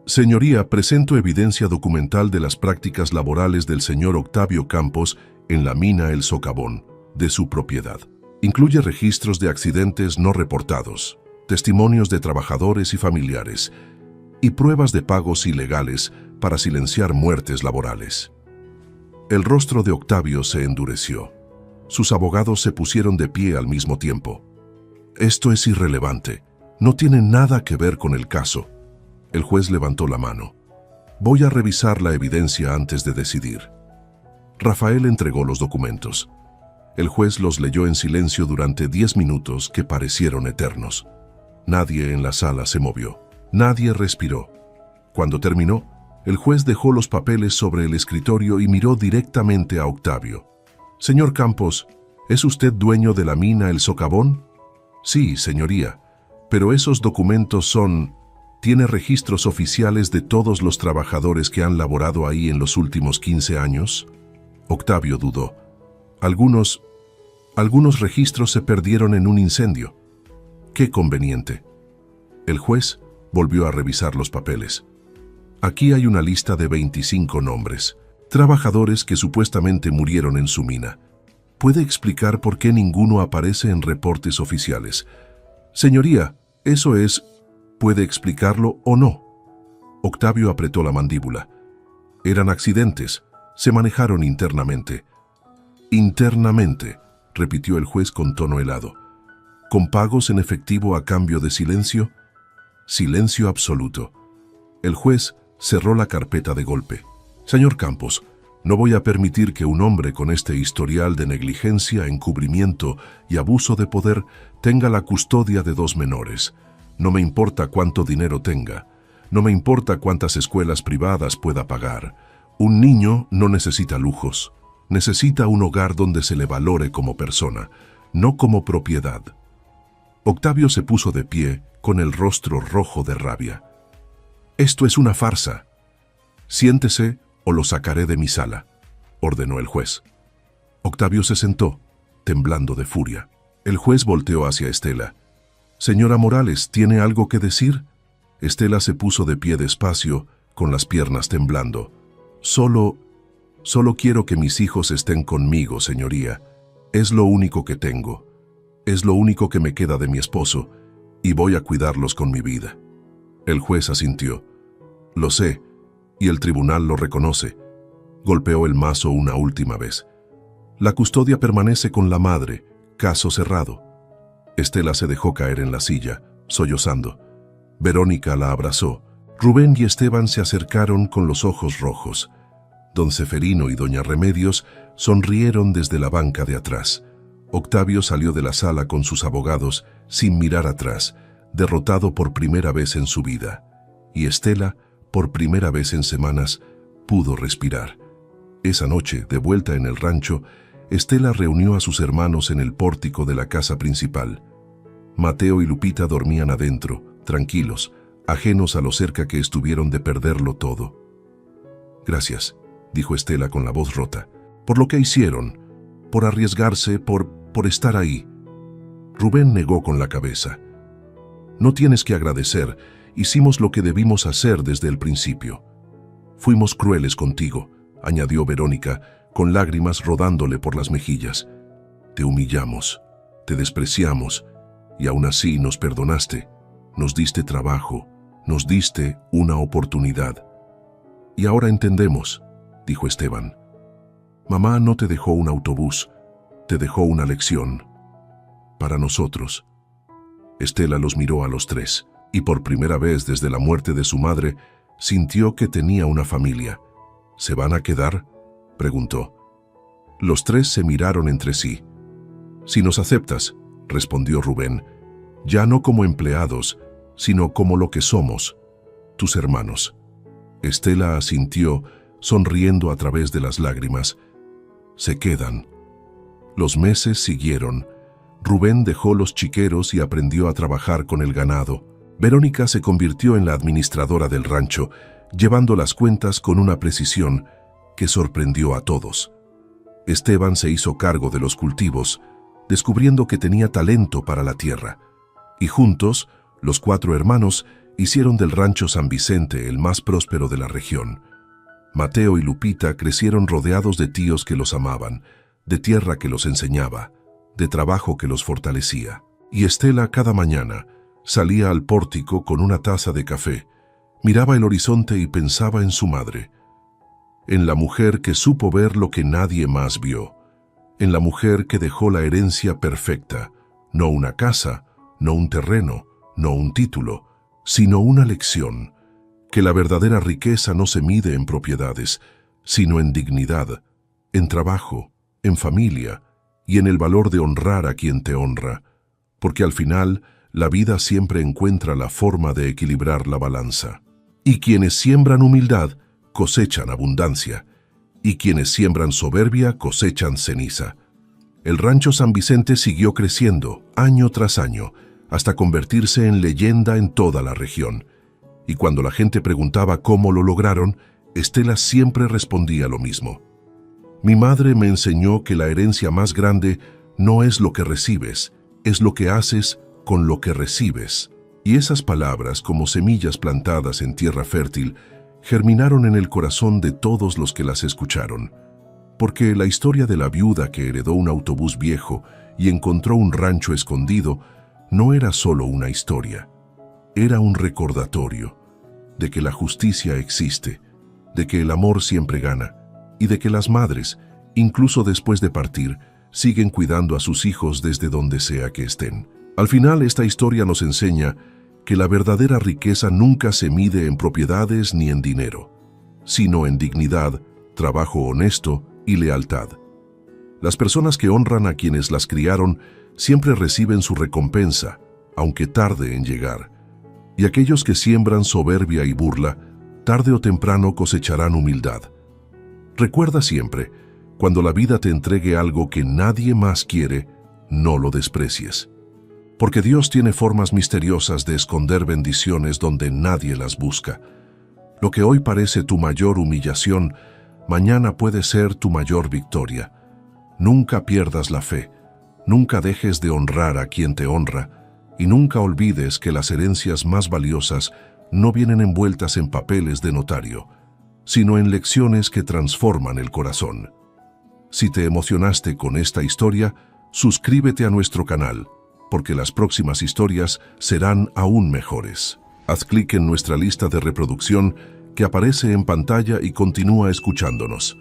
«Señoría, presento evidencia documental de las prácticas laborales del señor Octavio Campos en la mina El Socavón, de su propiedad. Incluye registros de accidentes no reportados, testimonios de trabajadores y familiares, y pruebas de pagos ilegales para silenciar muertes laborales». El rostro de Octavio se endureció. Sus abogados se pusieron de pie al mismo tiempo. «Esto es irrelevante. No tiene nada que ver con el caso». El juez levantó la mano. «Voy a revisar la evidencia antes de decidir». Rafael entregó los documentos. El juez los leyó en silencio durante 10 minutos que parecieron eternos. Nadie en la sala se movió. Nadie respiró. Cuando terminó, el juez dejó los papeles sobre el escritorio y miró directamente a Octavio. «Señor Campos, ¿es usted dueño de la mina El Socavón?» «Sí, señoría, pero esos documentos son... ¿Tiene registros oficiales de todos los trabajadores que han laborado ahí en los últimos 15 años?» Octavio dudó. Algunos registros se perdieron en un incendio». «Qué conveniente». El juez volvió a revisar los papeles. «Aquí hay una lista de 25 nombres, trabajadores que supuestamente murieron en su mina. ¿Puede explicar por qué ninguno aparece en reportes oficiales?» «Señoría, eso es... ¿Puede explicarlo o no?» Octavio apretó la mandíbula. «Eran accidentes. Se manejaron internamente». «Internamente», repitió el juez con tono helado. «¿Con pagos en efectivo a cambio de silencio?» Silencio absoluto. El juez cerró la carpeta de golpe. «Señor Campos, no voy a permitir que un hombre con este historial de negligencia, encubrimiento y abuso de poder tenga la custodia de 2 menores. No me importa cuánto dinero tenga. No me importa cuántas escuelas privadas pueda pagar. Un niño no necesita lujos. Necesita un hogar donde se le valore como persona, no como propiedad». Octavio se puso de pie con el rostro rojo de rabia. «Esto es una farsa. Siéntese o lo sacaré de mi sala», ordenó el juez. Octavio se sentó, temblando de furia. El juez volteó hacia Estela. «Señora Morales, ¿tiene algo que decir?» Estela se puso de pie despacio, con las piernas temblando. Solo quiero que mis hijos estén conmigo, señoría. Es lo único que tengo. Es lo único que me queda de mi esposo, y voy a cuidarlos con mi vida. El juez asintió. Lo sé, y el tribunal lo reconoce. Golpeó el mazo una última vez. La custodia permanece con la madre, caso cerrado. Estela se dejó caer en la silla, sollozando. Verónica la abrazó. Rubén y Esteban se acercaron con los ojos rojos. Don Ceferino y doña Remedios sonrieron desde la banca de atrás. Octavio salió de la sala con sus abogados, sin mirar atrás, derrotado por primera vez en su vida. Y Estela, por primera vez en semanas, pudo respirar. Esa noche, de vuelta en el rancho, Estela reunió a sus hermanos en el pórtico de la casa principal. Mateo y Lupita dormían adentro, tranquilos, ajenos a lo cerca que estuvieron de perderlo todo. «Gracias», dijo Estela con la voz rota, «por lo que hicieron, por arriesgarse, por estar ahí». Rubén negó con la cabeza. «No tienes que agradecer, hicimos lo que debimos hacer desde el principio». «Fuimos crueles contigo», añadió Verónica, con lágrimas rodándole por las mejillas. «Te humillamos, te despreciamos, y aún así nos perdonaste, nos diste trabajo, nos diste una oportunidad». «Y ahora entendemos», dijo Esteban. «Mamá no te dejó un autobús, te dejó una lección. Para nosotros». Estela los miró a los tres, y por primera vez desde la muerte de su madre, sintió que tenía una familia. «¿Se van a quedar?», preguntó. Los tres se miraron entre sí. «Si nos aceptas», respondió Rubén, «ya no como empleados, sino como lo que somos, tus hermanos». Estela asintió, sonriendo a través de las lágrimas. «Se quedan». Los meses siguieron. Rubén dejó los chiqueros y aprendió a trabajar con el ganado. Verónica se convirtió en la administradora del rancho, llevando las cuentas con una precisión que sorprendió a todos. Esteban se hizo cargo de los cultivos, descubriendo que tenía talento para la tierra. Y juntos, los 4 hermanos hicieron del rancho San Vicente el más próspero de la región. Mateo y Lupita crecieron rodeados de tíos que los amaban, de tierra que los enseñaba, de trabajo que los fortalecía. Y Estela cada mañana salía al pórtico con una taza de café, miraba el horizonte y pensaba en su madre, en la mujer que supo ver lo que nadie más vio, en la mujer que dejó la herencia perfecta, no una casa, no un terreno, no un título, sino una lección, que la verdadera riqueza no se mide en propiedades, sino en dignidad, en trabajo, en familia y en el valor de honrar a quien te honra, porque al final la vida siempre encuentra la forma de equilibrar la balanza. Y quienes siembran humildad cosechan abundancia, y quienes siembran soberbia cosechan ceniza. El rancho San Vicente siguió creciendo, año tras año, hasta convertirse en leyenda en toda la región. Y cuando la gente preguntaba cómo lo lograron, Estela siempre respondía lo mismo. «Mi madre me enseñó que la herencia más grande no es lo que recibes, es lo que haces con lo que recibes». Y esas palabras, como semillas plantadas en tierra fértil, germinaron en el corazón de todos los que las escucharon. Porque la historia de la viuda que heredó un autobús viejo y encontró un rancho escondido no era solo una historia, era un recordatorio de que la justicia existe, de que el amor siempre gana y de que las madres, incluso después de partir, siguen cuidando a sus hijos desde donde sea que estén. Al final, esta historia nos enseña que la verdadera riqueza nunca se mide en propiedades ni en dinero, sino en dignidad, trabajo honesto y lealtad. Las personas que honran a quienes las criaron siempre reciben su recompensa, aunque tarde en llegar. Y aquellos que siembran soberbia y burla, tarde o temprano cosecharán humildad. Recuerda siempre, cuando la vida te entregue algo que nadie más quiere, no lo desprecies. Porque Dios tiene formas misteriosas de esconder bendiciones donde nadie las busca. Lo que hoy parece tu mayor humillación, mañana puede ser tu mayor victoria. Nunca pierdas la fe, nunca dejes de honrar a quien te honra, y nunca olvides que las herencias más valiosas no vienen envueltas en papeles de notario, sino en lecciones que transforman el corazón. Si te emocionaste con esta historia, suscríbete a nuestro canal, porque las próximas historias serán aún mejores. Haz clic en nuestra lista de reproducción que aparece en pantalla y continúa escuchándonos.